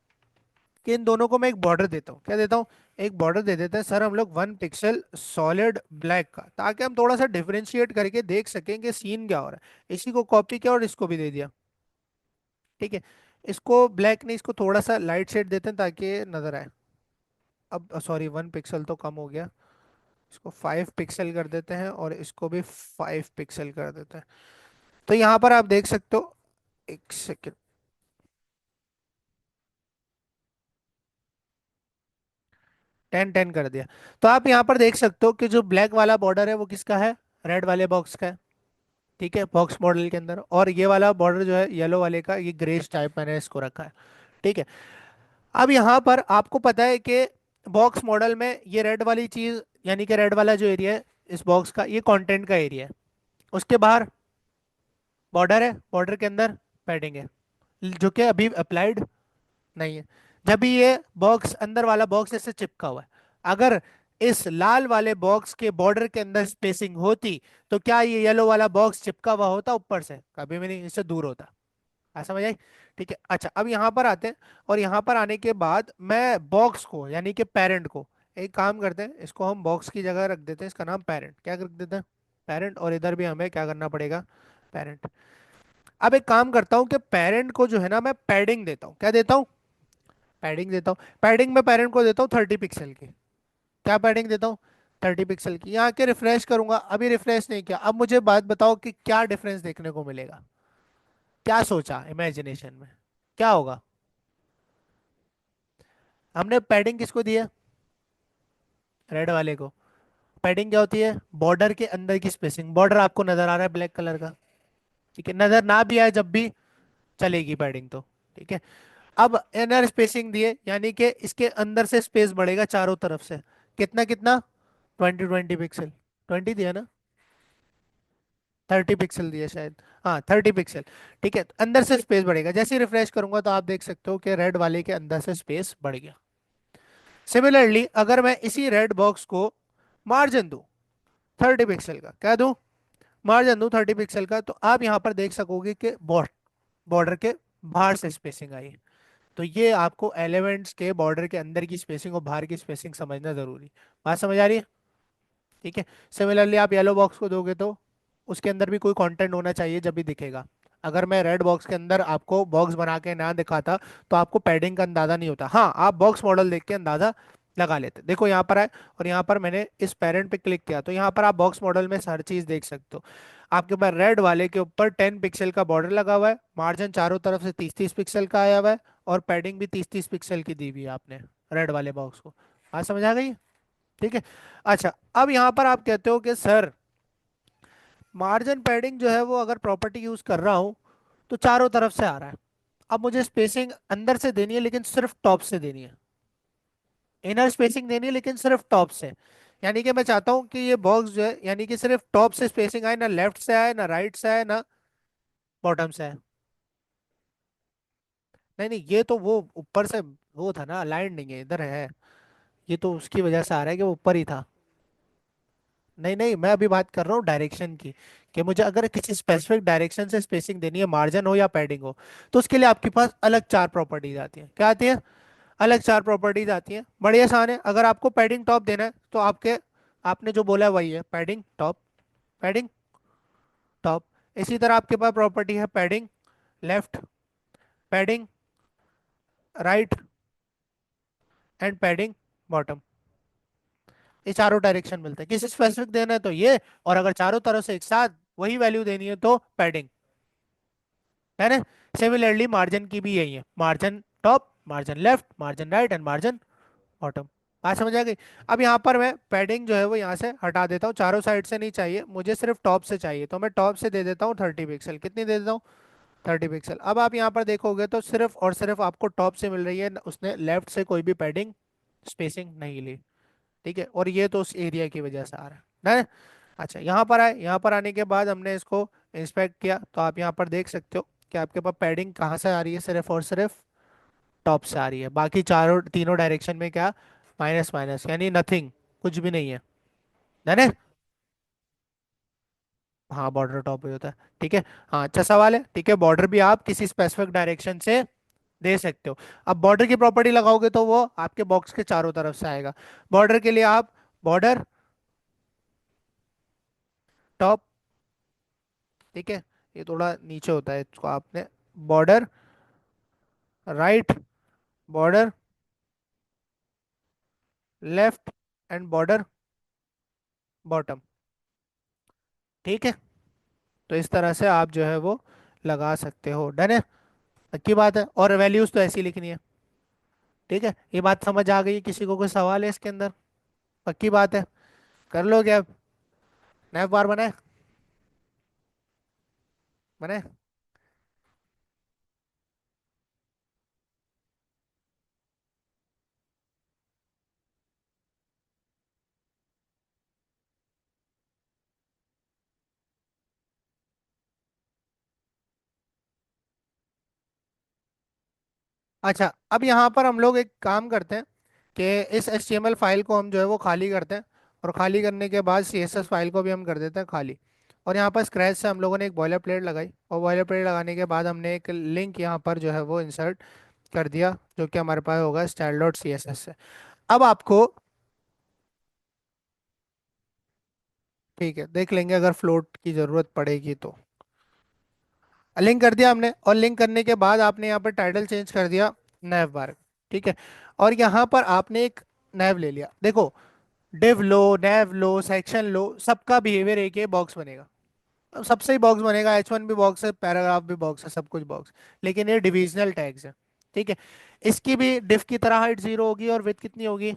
कि इन दोनों को मैं एक बॉर्डर देता हूँ। क्या देता हूँ? एक बॉर्डर दे देते हैं सर हम लोग 1 पिक्सल सॉलिड ब्लैक का, ताकि हम थोड़ा सा डिफरेंशिएट करके देख सकें कि सीन क्या हो रहा है। इसी को कॉपी किया और इसको भी दे दिया। ठीक है, इसको ब्लैक नहीं, इसको थोड़ा सा लाइट शेड देते हैं ताकि नजर आए। अब सॉरी, 1 पिक्सल तो कम हो गया, इसको 5 पिक्सल कर देते हैं और इसको भी 5 पिक्सल कर देते हैं। तो यहाँ पर आप देख सकते हो, एक सेकेंड, 10 10 कर दिया। तो आप यहाँ पर देख सकते हो कि जो ब्लैक वाला बॉर्डर है वो किसका है, रेड वाले बॉक्स का है। ठीक है, बॉक्स मॉडल के अंदर। और ये वाला बॉर्डर जो है येलो वाले का, ये ग्रेस टाइप मैंने इसको रखा है। ठीक है, अब यहाँ पर आपको पता है कि बॉक्स मॉडल में ये रेड वाली चीज, यानी कि रेड वाला जो एरिया है इस बॉक्स का, ये कंटेंट का एरिया है। उसके बाहर बॉर्डर है, बॉर्डर के अंदर पैडिंग है, जो कि अभी अप्लाइड नहीं है। जब भी ये बॉक्स, अंदर वाला बॉक्स इससे चिपका हुआ है, अगर इस लाल वाले बॉक्स के बॉर्डर के अंदर स्पेसिंग होती तो क्या ये येलो वाला बॉक्स चिपका हुआ होता ऊपर से? कभी भी नहीं, इससे दूर होता। आ समझ आई? ठीक है, अच्छा अब यहाँ पर आते हैं। और यहाँ पर आने के बाद मैं बॉक्स को, यानी कि पेरेंट को, एक काम करते हैं, इसको हम बॉक्स की जगह रख देते हैं, इसका नाम पेरेंट, क्या रख देते हैं, पेरेंट। और इधर भी हमें क्या करना पड़ेगा, पेरेंट। अब एक काम करता हूँ कि पेरेंट को जो है ना मैं पैडिंग देता हूँ। क्या देता हूँ? पैडिंग देता हूँ। पैडिंग में पेरेंट को देता हूँ 30 पिक्सल की। क्या पैडिंग देता हूँ? 30 पिक्सल की। यहाँ के रिफ्रेश करूंगा, अभी रिफ्रेश नहीं किया। अब मुझे बात बताओ कि क्या डिफरेंस देखने को मिलेगा? क्या सोचा इमेजिनेशन में, क्या होगा? हमने पैडिंग किसको दी है? रेड वाले को। पैडिंग क्या होती है? बॉर्डर के अंदर की स्पेसिंग। बॉर्डर आपको नजर आ रहा है ब्लैक कलर का? ठीक है, नजर ना भी आए जब भी चलेगी पैडिंग तो। ठीक है, अब इनर स्पेसिंग दिए, यानी कि इसके अंदर से स्पेस बढ़ेगा चारों तरफ से। कितना कितना? 20 20 पिक्सल। 20 दिया ना? 30 पिक्सल दिया शायद। हाँ, 30 पिक्सल। ठीक है, अंदर से स्पेस बढ़ेगा। जैसे ही रिफ्रेश करूंगा तो आप देख सकते हो कि रेड वाले के अंदर से स्पेस बढ़ गया। सिमिलरली अगर मैं इसी रेड बॉक्स को मार्जिन दूं 30 पिक्सल का, क्या दूं, मार्जिन दूं 30 पिक्सल का, तो आप यहाँ पर देख सकोगे कि बॉर्डर के बाहर से स्पेसिंग आई है। तो ये आपको एलिमेंट्स के बॉर्डर के अंदर की स्पेसिंग और बाहर की स्पेसिंग समझना जरूरी। बात समझ आ रही है? ठीक है, सिमिलरली आप येलो बॉक्स को दोगे तो उसके अंदर भी कोई कंटेंट होना चाहिए जब भी दिखेगा। अगर मैं रेड बॉक्स के अंदर आपको बॉक्स बना के ना दिखाता तो आपको पैडिंग का अंदाजा नहीं होता। हाँ, आप बॉक्स मॉडल देख के अंदाजा लगा लेते। देखो यहाँ पर है, और यहाँ पर मैंने इस पेरेंट पे क्लिक किया तो यहाँ पर आप बॉक्स मॉडल में हर चीज देख सकते हो। आपके पास रेड वाले के ऊपर 10 पिक्सल का बॉर्डर लगा हुआ है, मार्जिन चारों तरफ से 30 30 पिक्सल का आया हुआ है, और पैडिंग भी 30 30 पिक्सल की दी हुई है आपने रेड वाले बॉक्स को। बात समझ आ गई? ठीक है, अच्छा अब यहाँ पर आप कहते हो कि सर मार्जिन पैडिंग जो है वो अगर प्रॉपर्टी यूज कर रहा हूँ तो चारों तरफ से आ रहा है। अब मुझे स्पेसिंग अंदर से देनी है लेकिन सिर्फ टॉप से देनी है। इनर स्पेसिंग देनी है लेकिन सिर्फ टॉप से। यानी कि मैं चाहता हूँ कि ये बॉक्स जो है, यानी कि सिर्फ टॉप से स्पेसिंग आए, ना लेफ्ट से आए, ना राइट से आए, ना बॉटम से आए। नहीं नहीं, ये तो वो ऊपर से वो था ना, अलाइंड नहीं है, इधर है। ये तो उसकी वजह से आ रहा है कि वो ऊपर ही था। नहीं नहीं, मैं अभी बात कर रहा हूँ डायरेक्शन की, कि मुझे अगर किसी स्पेसिफिक डायरेक्शन से स्पेसिंग देनी है, मार्जिन हो या पैडिंग हो, तो उसके लिए आपके पास अलग 4 प्रॉपर्टीज आती हैं। क्या आती है? अलग 4 प्रॉपर्टीज आती हैं, बड़ी आसान है। अगर आपको पैडिंग टॉप देना है तो आपके, आपने जो बोला है वही है, पैडिंग टॉप, पैडिंग टॉप। इसी तरह आपके पास प्रॉपर्टी है padding left, padding right, and padding bottom. ये चारों डायरेक्शन मिलते हैं। किसी स्पेसिफिक देना है तो ये, और अगर चारों तरफ से एक साथ वही वैल्यू देनी है तो पैडिंग, है ना? सिमिलरली मार्जिन की भी यही है, margin top, margin left, margin right, and margin bottom. बात समझ आ गई? अब यहाँ पर मैं पैडिंग जो है वो यहाँ से हटा देता हूँ, चारों साइड से नहीं चाहिए मुझे, सिर्फ टॉप से चाहिए, तो मैं टॉप से दे देता हूँ 30 पिक्सल। कितनी दे देता हूँ? 30 पिक्सल। अब आप यहाँ पर देखोगे तो सिर्फ और सिर्फ आपको टॉप से मिल रही है, उसने लेफ्ट से कोई भी पैडिंग स्पेसिंग नहीं ली। ठीक है, और ये तो उस एरिया की वजह से आ रहा है। अच्छा यहाँ पर आए, यहाँ पर आने के बाद हमने इसको इंस्पेक्ट किया तो आप यहाँ पर देख सकते हो कि आपके पास पैडिंग कहाँ से आ रही है, सिर्फ और सिर्फ टॉप से आ रही है। बाकी चारों तीनों डायरेक्शन में क्या, माइनस माइनस, यानी नथिंग, कुछ भी नहीं है। है। हाँ, बॉर्डर टॉप पे होता है। ठीक है। हाँ, अच्छा सवाल है। ठीक है, बॉर्डर भी आप किसी स्पेसिफिक डायरेक्शन से दे सकते हो। अब बॉर्डर की प्रॉपर्टी लगाओगे तो वो आपके बॉक्स के चारों तरफ से आएगा। बॉर्डर के लिए आप बॉर्डर टॉप, ठीक है, ये थोड़ा नीचे होता है, इसको आपने border right, border left, and border bottom. ठीक है, तो इस तरह से आप जो है वो लगा सकते हो। डन है। अच्छी बात है, और वैल्यूज तो ऐसी लिखनी है। ठीक है, ये बात समझ आ गई? किसी को कोई सवाल है इसके अंदर? पक्की बात है? कर लोगे अब? नैव बार बनाए? बनाए? अच्छा, अब यहाँ पर हम लोग एक काम करते हैं कि इस HTML फाइल को हम जो है वो खाली करते हैं, और खाली करने के बाद CSS फाइल को भी हम कर देते हैं खाली। और यहाँ पर स्क्रैच से हम लोगों ने एक बॉयलर प्लेट लगाई, और बॉयलर प्लेट लगाने के बाद हमने एक लिंक यहाँ पर जो है वो इंसर्ट कर दिया, जो कि हमारे पास होगा style.css से। अब आपको, ठीक है, देख लेंगे अगर फ्लोट की ज़रूरत पड़ेगी तो। लिंक कर दिया हमने, और लिंक करने के बाद आपने यहाँ पर टाइटल चेंज कर दिया नैव बार। ठीक है, और यहाँ पर आपने एक नैव ले लिया। देखो, डिव लो, नैव लो, सेक्शन लो, सबका बिहेवियर एक ही बॉक्स बनेगा। अब सबसे ही बॉक्स बनेगा, H1 भी बॉक्स है, पैराग्राफ भी बॉक्स है, सब कुछ बॉक्स। लेकिन ये डिविजनल टैग्स है। ठीक है, इसकी भी डिव की तरह हाइट 0 होगी, और विड्थ कितनी होगी।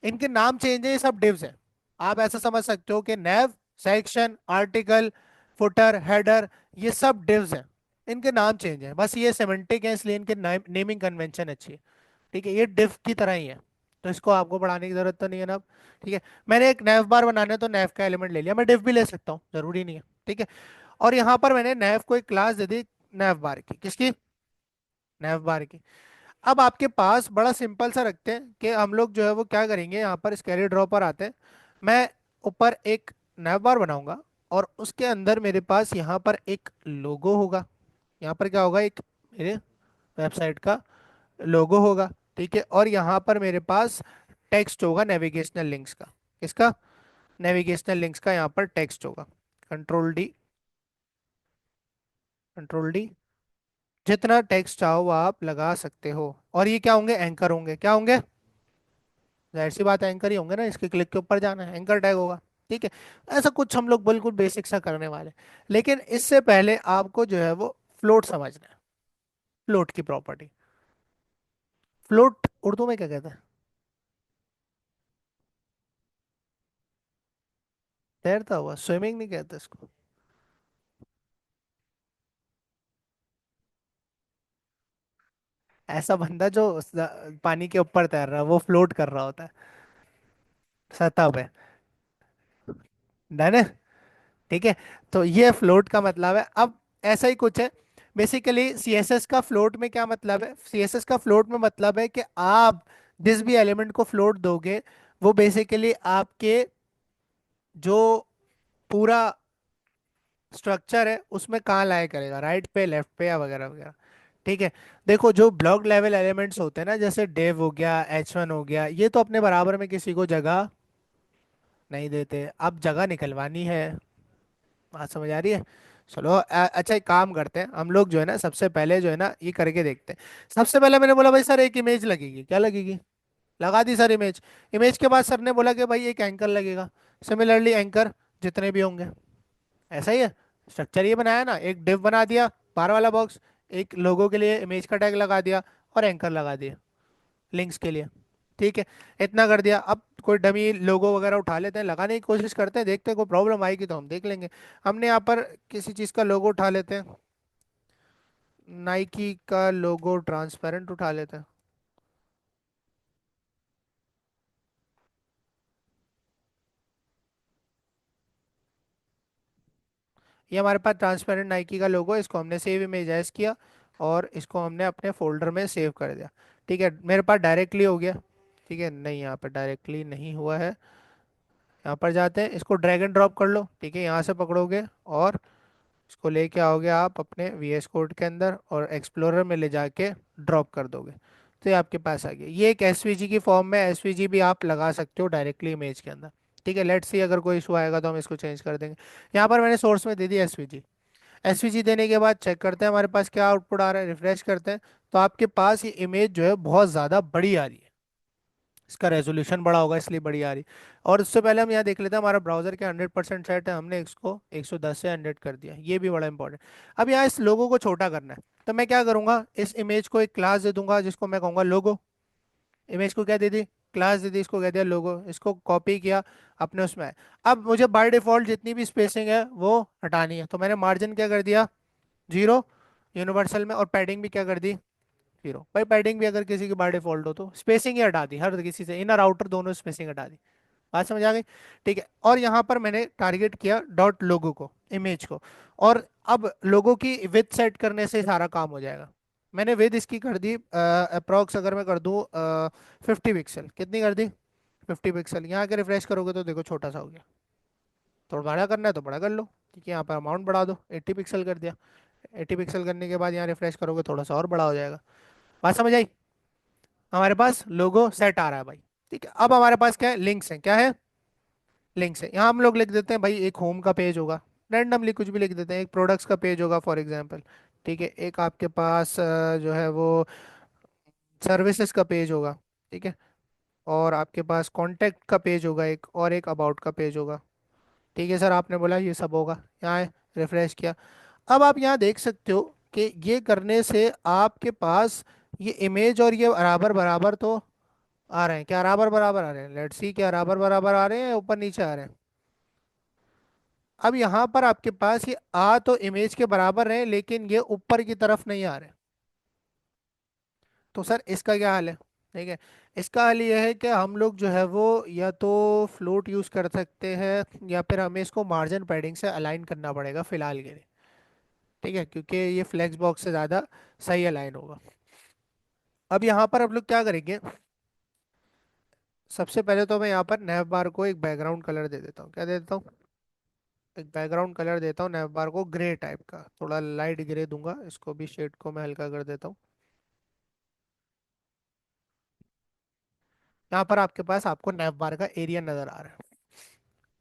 इनके नाम चेंज है, ये सब डिव्स हैं। आप ऐसा समझ सकते हो कि नैव, सेक्शन, आर्टिकल, फुटर, हेडर, ये सब डिव्स हैं। इनके नाम चेंज है, बस ये सेमेंटिक है, इसलिए इनके नेमिंग कन्वेंशन अच्छी है। ठीक है, ये डिव की तरह ही है, तो इसको आपको पढ़ाने की जरूरत तो नहीं है ना अब। ठीक है, मैंने एक नैव बार बनाना है तो नैव का एलिमेंट ले लिया, मैं डिव भी ले सकता हूँ, जरूरी नहीं है। ठीक है, और यहाँ पर मैंने नैव को एक क्लास दे दी, नैव बार की। किसकी? नैव बार की। अब आपके पास बड़ा सिंपल सा रखते हैं कि हम लोग जो है वो क्या करेंगे, यहाँ पर स्केलेट ड्रॉ पर आते हैं। मैं ऊपर एक नैव बार बनाऊंगा, और उसके अंदर मेरे पास यहाँ पर एक लोगो होगा। यहाँ पर क्या होगा, एक मेरे वेबसाइट का लोगो होगा। ठीक है, और यहाँ पर मेरे पास टेक्स्ट होगा नेविगेशनल लिंक्स का। किसका? नेविगेशनल लिंक्स का यहाँ पर टेक्स्ट होगा। कंट्रोल डी, कंट्रोल डी, जितना टेक्स्ट चाहो वो आप लगा सकते हो। और ये क्या होंगे? एंकर होंगे। क्या होंगे? जाहिर सी बात है, एंकर ही होंगे ना, इसके क्लिक के ऊपर जाना है, एंकर टैग होगा। ठीक है, ऐसा कुछ हम लोग बिल्कुल बेसिक सा करने वाले हैं। लेकिन इससे पहले आपको जो है वो फ्लोट समझना है। फ्लोट की प्रॉपर्टी। फ्लोट उर्दू में क्या कहते हैं? तैरता हुआ, स्विमिंग नहीं कहते इसको। ऐसा बंदा जो पानी के ऊपर तैर रहा है वो फ्लोट कर रहा होता है, सतह पे। डन है। ठीक है, तो ये फ्लोट का मतलब है। अब ऐसा ही कुछ है। बेसिकली CSS का फ्लोट में क्या मतलब है? CSS का फ्लोट में मतलब है कि आप जिस भी एलिमेंट को फ्लोट दोगे, वो बेसिकली आपके जो पूरा स्ट्रक्चर है उसमें कहाँ लाया करेगा, राइट पे, लेफ्ट पे, या वगैरह वगैरह। ठीक है, देखो, जो ब्लॉक लेवल एलिमेंट्स होते हैं ना, जैसे डेव हो गया, H1 हो गया, ये तो अपने बराबर में किसी को जगह नहीं देते। अब जगह निकलवानी है। बात समझ आ रही है? चलो, अच्छा, एक काम करते हैं हम लोग, जो है ना, सबसे पहले जो है ना ये करके देखते हैं। सबसे पहले मैंने बोला भाई सर एक इमेज लगेगी, क्या लगेगी? लगा दी सर इमेज। इमेज के बाद सर ने बोला कि भाई एक एंकर लगेगा। सिमिलरली एंकर जितने भी होंगे, ऐसा ही है। स्ट्रक्चर ये बनाया ना, एक डिव बना दिया, बाहर वाला बॉक्स, एक लोगो के लिए इमेज का टैग लगा दिया, और एंकर लगा दिया लिंक्स के लिए। ठीक है, इतना कर दिया। अब कोई डमी लोगो वगैरह उठा लेते हैं, लगाने की कोशिश करते हैं, देखते हैं कोई प्रॉब्लम आएगी तो हम देख लेंगे। हमने यहाँ पर किसी चीज़ का लोगो उठा लेते हैं, नाइकी का लोगो ट्रांसपेरेंट उठा लेते हैं। ये हमारे पास ट्रांसपेरेंट नाइकी का लोगो, इसको हमने सेव इमेज एज किया और इसको हमने अपने फोल्डर में सेव कर दिया। ठीक है, मेरे पास डायरेक्टली हो गया। ठीक है, नहीं यहाँ पर डायरेक्टली नहीं हुआ है। यहाँ पर जाते हैं, इसको ड्रैग एंड ड्रॉप कर लो। ठीक है, यहाँ से पकड़ोगे और इसको लेके आओगे आप अपने VS कोड के अंदर और एक्सप्लोरर में ले जाके ड्रॉप कर दोगे, तो ये आपके पास आ गया। ये एक एसवीजी की फॉर्म में, एसवीजी भी आप लगा सकते हो डायरेक्टली इमेज के अंदर। ठीक है, लेट्स सी अगर कोई इशू आएगा तो हम इसको चेंज कर देंगे। यहाँ पर मैंने सोर्स में दे दी एसवीजी। एसवीजी देने के बाद चेक करते हैं हमारे पास क्या आउटपुट आ रहा है, रिफ्रेश करते हैं। तो आपके पास ये इमेज जो है बहुत ज़्यादा बड़ी आ रही है, इसका रेजोल्यूशन बड़ा होगा इसलिए बड़ी आ रही। और उससे पहले हम यहाँ देख लेते हैं, हमारा ब्राउजर के 100% सेट है, हमने इसको 110 से 100 कर दिया, ये भी बड़ा इंपॉर्टेंट। अब यहाँ इस लोगो को छोटा करना है, तो मैं क्या करूंगा, इस इमेज को एक क्लास दे दूंगा जिसको मैं कहूंगा लोगो। इमेज को क्या दे दी, क्लास दे दी, इसको कह दिया लोगो, इसको कॉपी किया अपने उसमें। अब मुझे बाय डिफॉल्ट जितनी भी स्पेसिंग है वो हटानी है, तो मैंने मार्जिन क्या कर दिया, 0 यूनिवर्सल में, और पैडिंग भी क्या कर दी, 0। भाई पैडिंग भी अगर किसी की बाय डिफॉल्ट हो तो स्पेसिंग ही हटा दी, हर किसी से इनर आउटर दोनों स्पेसिंग हटा दी। बात समझ आ गई। ठीक है, और यहाँ पर मैंने टारगेट किया डॉट लोगो को, इमेज को। और अब लोगो की विथ सेट करने से सारा काम हो जाएगा। मैंने विथ इसकी कर दी अप्रोक्स, अगर मैं कर दूँ 50 पिक्सल, कितनी कर दी, 50 पिक्सल। यहाँ के रिफ्रेश करोगे तो देखो छोटा सा हो गया। थोड़ा बड़ा करना है तो बड़ा कर लो। ठीक है, यहाँ पर अमाउंट बढ़ा दो, 80 पिक्सल कर दिया। 80 पिक्सल करने के बाद यहाँ रिफ्रेश करोगे थोड़ा सा और बड़ा हो जाएगा। बात समझ आई। हमारे पास लोगो सेट आ रहा है भाई। ठीक है, अब हमारे पास क्या है, लिंक्स है, क्या है, लिंक्स है। यहाँ हम लोग लिख देते हैं भाई, एक होम का पेज होगा, रैंडमली कुछ भी लिख देते हैं, एक प्रोडक्ट्स का पेज होगा फॉर एग्जांपल। ठीक है, एक आपके पास जो है वो सर्विसेज का पेज होगा। ठीक है, और आपके पास कॉन्टैक्ट का पेज होगा एक, और एक अबाउट का पेज होगा। ठीक है सर, आपने बोला ये सब होगा, यहाँ रिफ्रेश किया। अब आप यहाँ देख सकते हो कि ये करने से आपके पास ये इमेज और ये बराबर बराबर तो आ रहे हैं, क्या बराबर बराबर आ रहे हैं, लेट्स सी, क्या बराबर बराबर आ रहे हैं या ऊपर नीचे आ रहे हैं। अब यहाँ पर आपके पास ये आ तो इमेज के बराबर है, लेकिन ये ऊपर की तरफ नहीं आ रहे। तो सर इसका क्या हाल है। ठीक है, इसका हाल ये है कि हम लोग जो है वो या तो फ्लोट यूज कर सकते हैं, या फिर हमें इसको मार्जिन पैडिंग से अलाइन करना पड़ेगा फिलहाल के लिए। ठीक है, क्योंकि ये फ्लेक्स बॉक्स से ज़्यादा सही अलाइन होगा। अब यहाँ पर हम लोग क्या करेंगे, सबसे पहले तो मैं यहाँ पर नैव बार को एक बैकग्राउंड कलर दे देता हूँ। क्या दे देता हूँ, एक बैकग्राउंड कलर देता हूँ नैव बार को, ग्रे टाइप का, थोड़ा लाइट ग्रे दूंगा, इसको भी शेड को मैं हल्का कर देता हूँ। यहाँ पर आपके पास आपको नैव बार का एरिया नजर आ रहा है।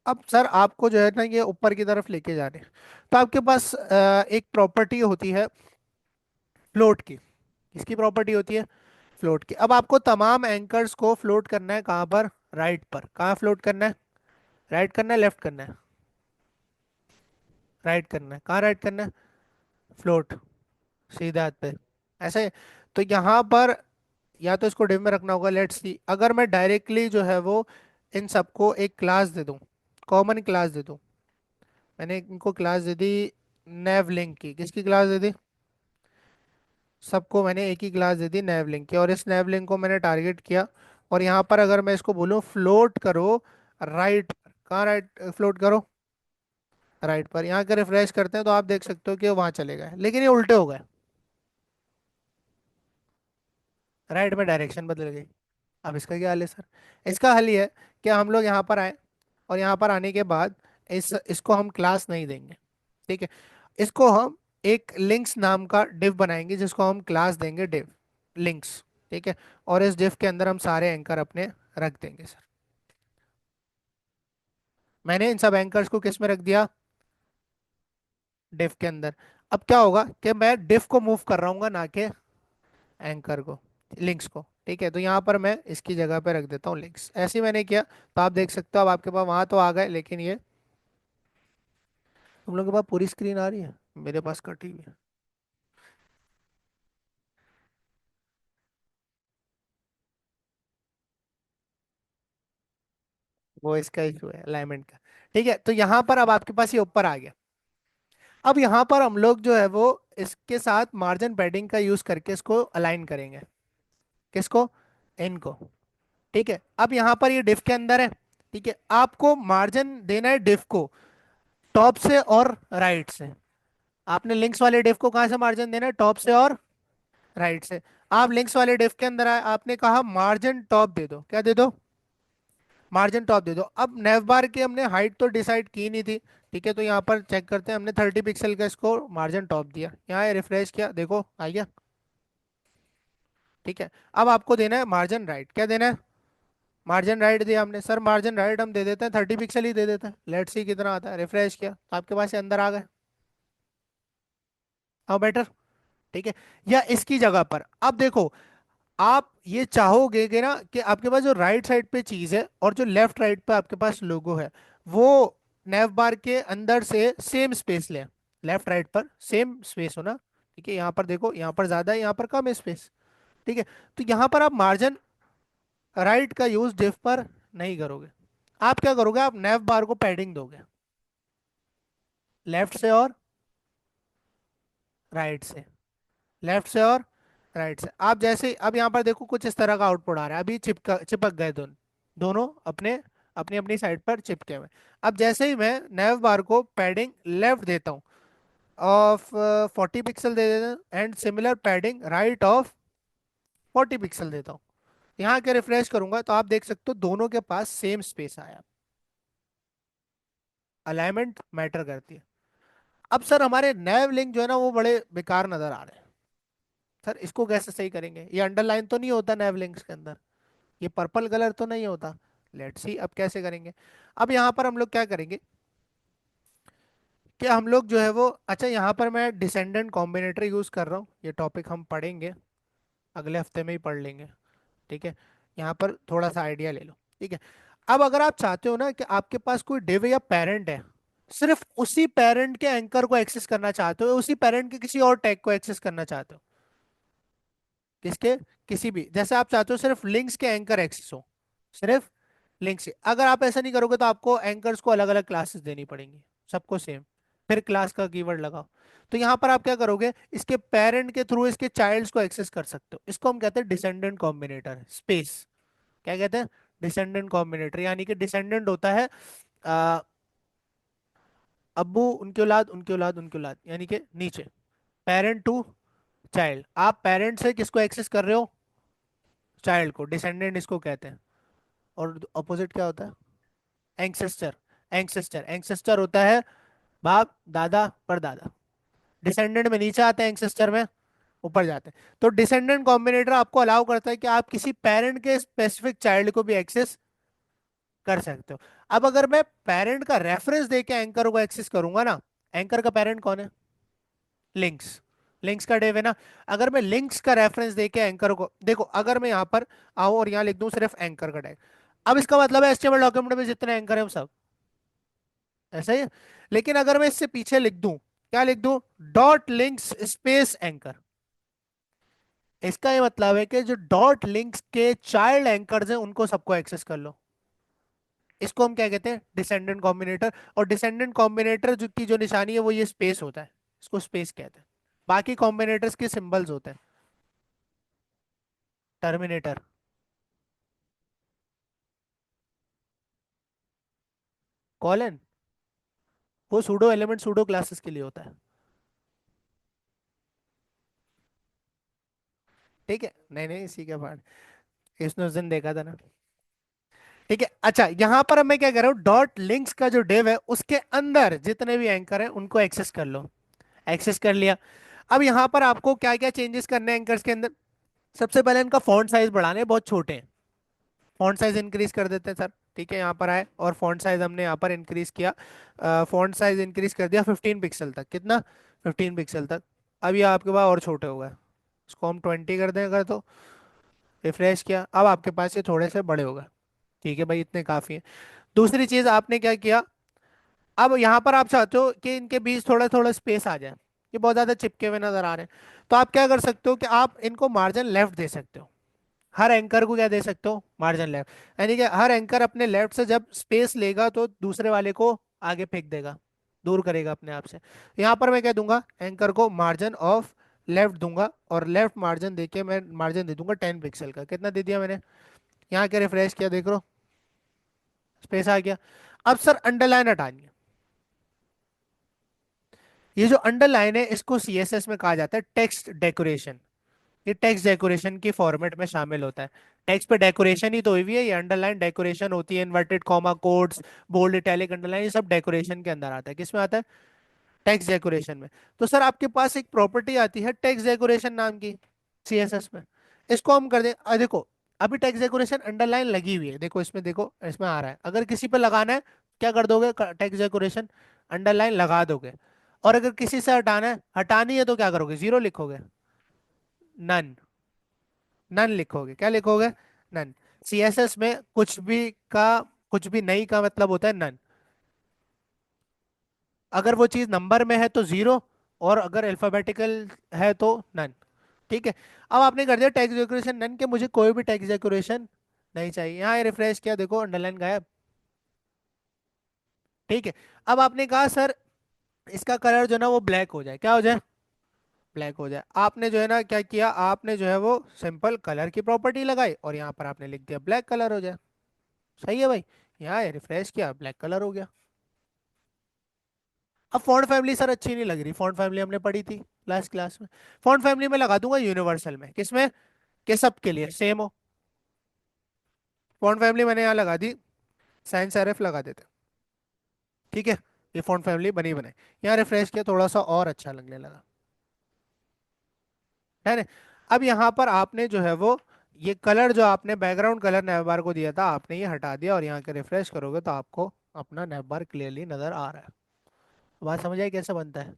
अब सर आपको जो है ना ये ऊपर की तरफ लेके जाने हैं। तो आपके पास एक प्रॉपर्टी होती है फ्लोट की। किसकी प्रॉपर्टी होती है, फ्लोट की। अब आपको तमाम एंकर्स को फ्लोट करना है, कहाँ पर, राइट पर। कहाँ फ्लोट करना है, राइट करना है, लेफ्ट करना है, राइट करना है। कहाँ राइट करना है, फ्लोट, सीधे हाथ पे, ऐसे। तो यहाँ पर या तो इसको डिव में रखना होगा, लेट्स सी, अगर मैं डायरेक्टली जो है वो इन सबको एक क्लास दे दूं, कॉमन क्लास दे दूं। मैंने इनको क्लास दे दी नेव लिंक की, किसकी क्लास दे दी, सबको मैंने एक ही क्लास दे दी नेव लिंक की, और इस नेव लिंक को मैंने टारगेट किया। और यहाँ पर अगर मैं इसको बोलूँ फ्लोट करो राइट, कहाँ राइट फ्लोट करो, राइट पर। यहाँ के रिफ्रेश करते हैं तो आप देख सकते हो कि वहां चले गए, लेकिन ये उल्टे हो गए, राइट में डायरेक्शन बदल गई। अब इसका क्या हल है सर, इसका हल ये है कि हम लोग यहाँ पर आए, और यहाँ पर आने के बाद इसको हम क्लास नहीं देंगे। ठीक है, इसको हम एक लिंक्स नाम का डिव बनाएंगे, जिसको हम क्लास देंगे डिव लिंक्स। ठीक है, और इस डिव के अंदर हम सारे एंकर अपने रख देंगे सर। मैंने इन सब एंकर्स को किस में रख दिया, डिव के अंदर। अब क्या होगा कि मैं डिव को मूव कर रहा हूँ ना कि एंकर को, लिंक्स को। ठीक है, तो यहाँ पर मैं इसकी जगह पे रख देता हूँ लिंक्स, ऐसे ही मैंने किया। तो आप देख सकते हो अब आपके पास वहां तो आ गए, लेकिन ये तुम लोगों के पास पूरी स्क्रीन आ रही है, मेरे पास कटी हुई है। वो इसका इशू है अलाइनमेंट का। ठीक है, तो यहाँ पर अब आपके पास ये ऊपर आ गया। अब यहाँ पर हम लोग जो है वो इसके साथ मार्जिन पैडिंग का यूज करके इसको अलाइन करेंगे, किसको, इनको। ठीक है, अब यहाँ पर ये डिफ के अंदर है। ठीक है, आपको मार्जिन देना है डिफ को, टॉप से और राइट से। आपने लिंक्स वाले डिव को कहाँ से मार्जिन देना है? टॉप से और राइट से। आप लिंक्स वाले डिव के अंदर आए, आपने कहा मार्जिन टॉप दे दो, क्या दे दो? मार्जिन टॉप दे दो। अब नेव बार की हमने हाइट तो डिसाइड की नहीं थी, ठीक है, तो यहाँ पर चेक करते हैं। हमने 30 पिक्सल का इसको मार्जिन टॉप दिया, यहाँ रिफ्रेश किया, देखो आ गया। ठीक है, अब आपको देना है मार्जिन राइट। क्या देना है? मार्जिन राइट दिया हमने। सर मार्जिन राइट हम दे देते हैं 30 पिक्सल ही दे देते हैं, लेट्स सी कितना आता है। रिफ्रेश किया तो आपके पास ये अंदर आ गए। अब बेटर, ठीक है। या इसकी जगह पर अब देखो, आप ये चाहोगे कि ना कि आपके पास जो राइट साइड पे चीज है और जो लेफ्ट राइट पे आपके पास लोगो है, वो नेव बार के अंदर से सेम स्पेस ले। लेफ्ट राइट पर सेम स्पेस हो ना, ठीक है। यहाँ पर देखो, यहाँ पर ज्यादा है, यहाँ पर कम है स्पेस, ठीक है। तो यहाँ पर आप मार्जिन राइट का यूज डिफ पर नहीं करोगे। आप क्या करोगे? आप नेव बार को पैडिंग दोगे, लेफ्ट से और राइट से, लेफ्ट से और राइट से। आप जैसे अब यहाँ पर देखो कुछ इस तरह का आउटपुट आ रहा है, अभी चिपक गए दोनों, दोनों अपने अपनी अपनी साइड पर चिपके हुए। अब जैसे ही मैं नेव बार को पैडिंग लेफ्ट देता हूँ ऑफ 40 पिक्सल दे देता हूँ, and similar padding right of 40 pixel देता हूँ, यहाँ के रिफ्रेश करूंगा तो आप देख सकते हो दोनों के पास सेम स्पेस आया। अलाइनमेंट मैटर करती है। अब सर हमारे नैव लिंक जो है ना वो बड़े बेकार नजर आ रहे हैं। सर इसको कैसे सही करेंगे? ये अंडरलाइन तो नहीं होता नैव लिंक्स के अंदर? ये पर्पल कलर तो नहीं होता? लेट्स सी अब कैसे करेंगे। अब यहाँ पर हम लोग क्या करेंगे कि हम लोग जो है वो, अच्छा यहाँ पर मैं डिसेंडेंट कॉम्बिनेटर यूज कर रहा हूँ। ये टॉपिक हम पढ़ेंगे, अगले हफ्ते में ही पढ़ लेंगे, ठीक है। यहाँ पर थोड़ा सा आइडिया ले लो, ठीक है। अब अगर आप चाहते हो ना कि आपके पास कोई डिव या पेरेंट है, सिर्फ उसी पेरेंट के एंकर को एक्सेस करना चाहते हो, उसी पेरेंट के किसी और टैग को एक्सेस करना चाहते हो, किसके? किसी भी, जैसे आप चाहते हो सिर्फ लिंक्स के एंकर एक्सेस हो, सिर्फ लिंक्स से। अगर आप ऐसा नहीं करोगे तो आपको एंकर्स को अलग अलग क्लासेस देनी पड़ेंगी, सबको सेम, फिर क्लास का कीवर्ड लगाओ। तो यहाँ पर आप क्या करोगे, इसके पेरेंट के थ्रू इसके चाइल्ड्स को एक्सेस कर सकते हो। इसको हम कहते हैं डिसेंडेंट कॉम्बिनेटर स्पेस। क्या कहते हैं? डिसेंडेंट कॉम्बिनेटर, यानी कि डिसेंडेंट होता है आ, अब्बू, उनकी औलाद, उनकी औलाद, उनकी औलाद, यानी कि नीचे पेरेंट टू चाइल्ड। आप पेरेंट से किसको एक्सेस कर रहे हो? चाइल्ड को, डिसेंडेंट इसको कहते हैं। और अपोजिट क्या होता है? एंसेस्टर। एंसेस्टर, एंसेस्टर होता है बाप दादा परदादा। डिसेंडेंट में नीचे आते हैं, एंसेस्टर में ऊपर जाते हैं। तो डिसेंडेंट कॉम्बिनेटर आपको अलाउ करता है कि आप किसी पेरेंट के स्पेसिफिक चाइल्ड को भी एक्सेस कर सकते हो। अब अगर मैं पेरेंट का रेफरेंस देके एंकर को एक्सेस करूंगा ना, एंकर का पेरेंट कौन है? लिंक्स। लिंक्स का डेव है ना। अगर मैं लिंक्स का रेफरेंस देके एंकर को, देखो अगर मैं यहाँ पर आऊं और यहाँ लिख दूं सिर्फ एंकर का टैग, अब इसका मतलब है एचटीएमएल डॉक्यूमेंट में जितने एंकर है वो सब ऐसा ही है। लेकिन अगर मैं इससे पीछे लिख दूं, क्या लिख दूं? डॉट लिंक्स स्पेस एंकर, इसका ये मतलब है कि जो डॉट लिंक्स के चाइल्ड एंकर्स हैं उनको सबको एक्सेस कर लो। इसको हम क्या कहते हैं? Descendant combinator. और डिसेंडेंट कॉम्बिनेटर जो की जो निशानी है वो ये स्पेस होता है, इसको स्पेस कहते हैं। बाकी कॉम्बिनेटर्स के सिंबल्स होते हैं। टर्मिनेटर, कॉलन, वो सूडो एलिमेंट सूडो क्लासेस के लिए होता है, ठीक है। नहीं नहीं, इसी के बाद इसने उस दिन देखा था ना, ठीक है। अच्छा यहाँ पर मैं क्या कर रहा हूँ, डॉट लिंक्स का जो डेव है उसके अंदर जितने भी एंकर हैं उनको एक्सेस कर लो। एक्सेस कर लिया। अब यहाँ पर आपको क्या क्या चेंजेस करने हैं एंकर्स के अंदर? सबसे पहले इनका फॉन्ट साइज बढ़ाने हैं, बहुत छोटे हैं। फॉन्ट साइज इंक्रीज कर देते हैं सर, ठीक है। यहाँ पर आए और फॉन्ट साइज हमने यहाँ पर इंक्रीज किया, फॉन्ट साइज इंक्रीज कर दिया 15 पिक्सल तक। कितना? 15 पिक्सल तक। अब ये आपके पास और छोटे हो गए, इसको हम 20 कर दें अगर, तो रिफ्रेश किया, अब आपके पास ये थोड़े से बड़े हो गए, ठीक है भाई, इतने काफी है। दूसरी चीज आपने क्या किया, अब यहाँ पर आप चाहते हो कि इनके बीच थोड़ा थोड़ा स्पेस आ जाए, ये बहुत ज्यादा चिपके हुए नजर आ रहे हैं, तो आप क्या कर सकते हो कि आप इनको मार्जिन लेफ्ट दे सकते हो। हर एंकर को क्या दे सकते हो? Margin left. यानी कि हर एंकर अपने लेफ्ट से जब स्पेस लेगा तो दूसरे वाले को आगे फेंक देगा, दूर करेगा अपने आप से। यहाँ पर मैं क्या दूंगा, एंकर को मार्जिन ऑफ लेफ्ट दूंगा, और लेफ्ट मार्जिन देके मैं मार्जिन दे दूंगा 10 पिक्सल का। कितना दे दिया मैंने? यहाँ के रिफ्रेश किया, देख लो स्पेस आ गया। अब सर अंडरलाइन हटानी है, ये जो अंडरलाइन है इसको सीएसएस में कहा जाता है टेक्स्ट डेकोरेशन। ये टेक्स्ट डेकोरेशन की फॉर्मेट में शामिल होता है। टेक्स्ट पे डेकोरेशन ही तो हुई हुई है, ये अंडरलाइन डेकोरेशन होती है, inverted comma codes, bold italic underline, ये सब डेकोरेशन के अंदर आता है। किसमें आता है? टेक्स्ट डेकोरेशन में। तो सर आपके पास एक प्रॉपर्टी आती है टेक्स्ट डेकोरेशन नाम की सीएसएस में। इसको हम कर दें, देखो अभी टेक्स्ट डेकोरेशन अंडरलाइन लगी हुई है, देखो इसमें, देखो इसमें आ रहा है, अगर किसी पे लगाना है क्या कर दोगे? टेक्स्ट डेकोरेशन अंडरलाइन लगा दोगे। और अगर किसी से हटाना है, हटानी है, तो क्या करोगे? जीरो लिखोगे, नन। नन लिखोगे, क्या लिखोगे? नन। सीएसएस में कुछ भी का, कुछ भी नहीं का मतलब होता है नन। अगर वो चीज नंबर में है तो जीरो, और अगर अल्फाबेटिकल है तो नन। ठीक है। अब आपने कर दिया टेक्स्ट डेकोरेशन नन के, मुझे कोई भी टेक्स्ट डेकोरेशन नहीं चाहिए, यहाँ रिफ्रेश किया, देखो अंडरलाइन गायब। ठीक है। अब आपने कहा सर इसका कलर जो है ना वो ब्लैक हो जाए, क्या हो जाए? ब्लैक हो जाए। आपने जो है ना क्या किया, आपने जो है वो सिंपल कलर की प्रॉपर्टी लगाई और यहाँ पर आपने लिख दिया ब्लैक कलर हो जाए। सही है भाई। यहाँ रिफ्रेश किया, ब्लैक कलर हो गया। अब फॉन्ट फैमिली सर अच्छी नहीं लग रही, फॉन्ट फैमिली हमने पढ़ी थी लास्ट क्लास में। फॉन्ट फैमिली में लगा दूंगा यूनिवर्सल में, किसमें? कि सबके लिए सेम हो। फॉन्ट फैमिली मैंने यहाँ लगा दी, साइंस सेरिफ लगा देते। ठीक है। ये फॉन्ट फैमिली बनी बनाई। यहाँ रिफ्रेश किया, थोड़ा सा और अच्छा लगने लगा, है ना? अब यहाँ पर आपने जो है वो ये कलर जो आपने बैकग्राउंड कलर नैवबार को दिया था, आपने ये हटा दिया, और यहाँ के रिफ्रेश करोगे तो आपको अपना नैवबार क्लियरली नजर आ रहा है। बात समझ आई कैसे बनता है?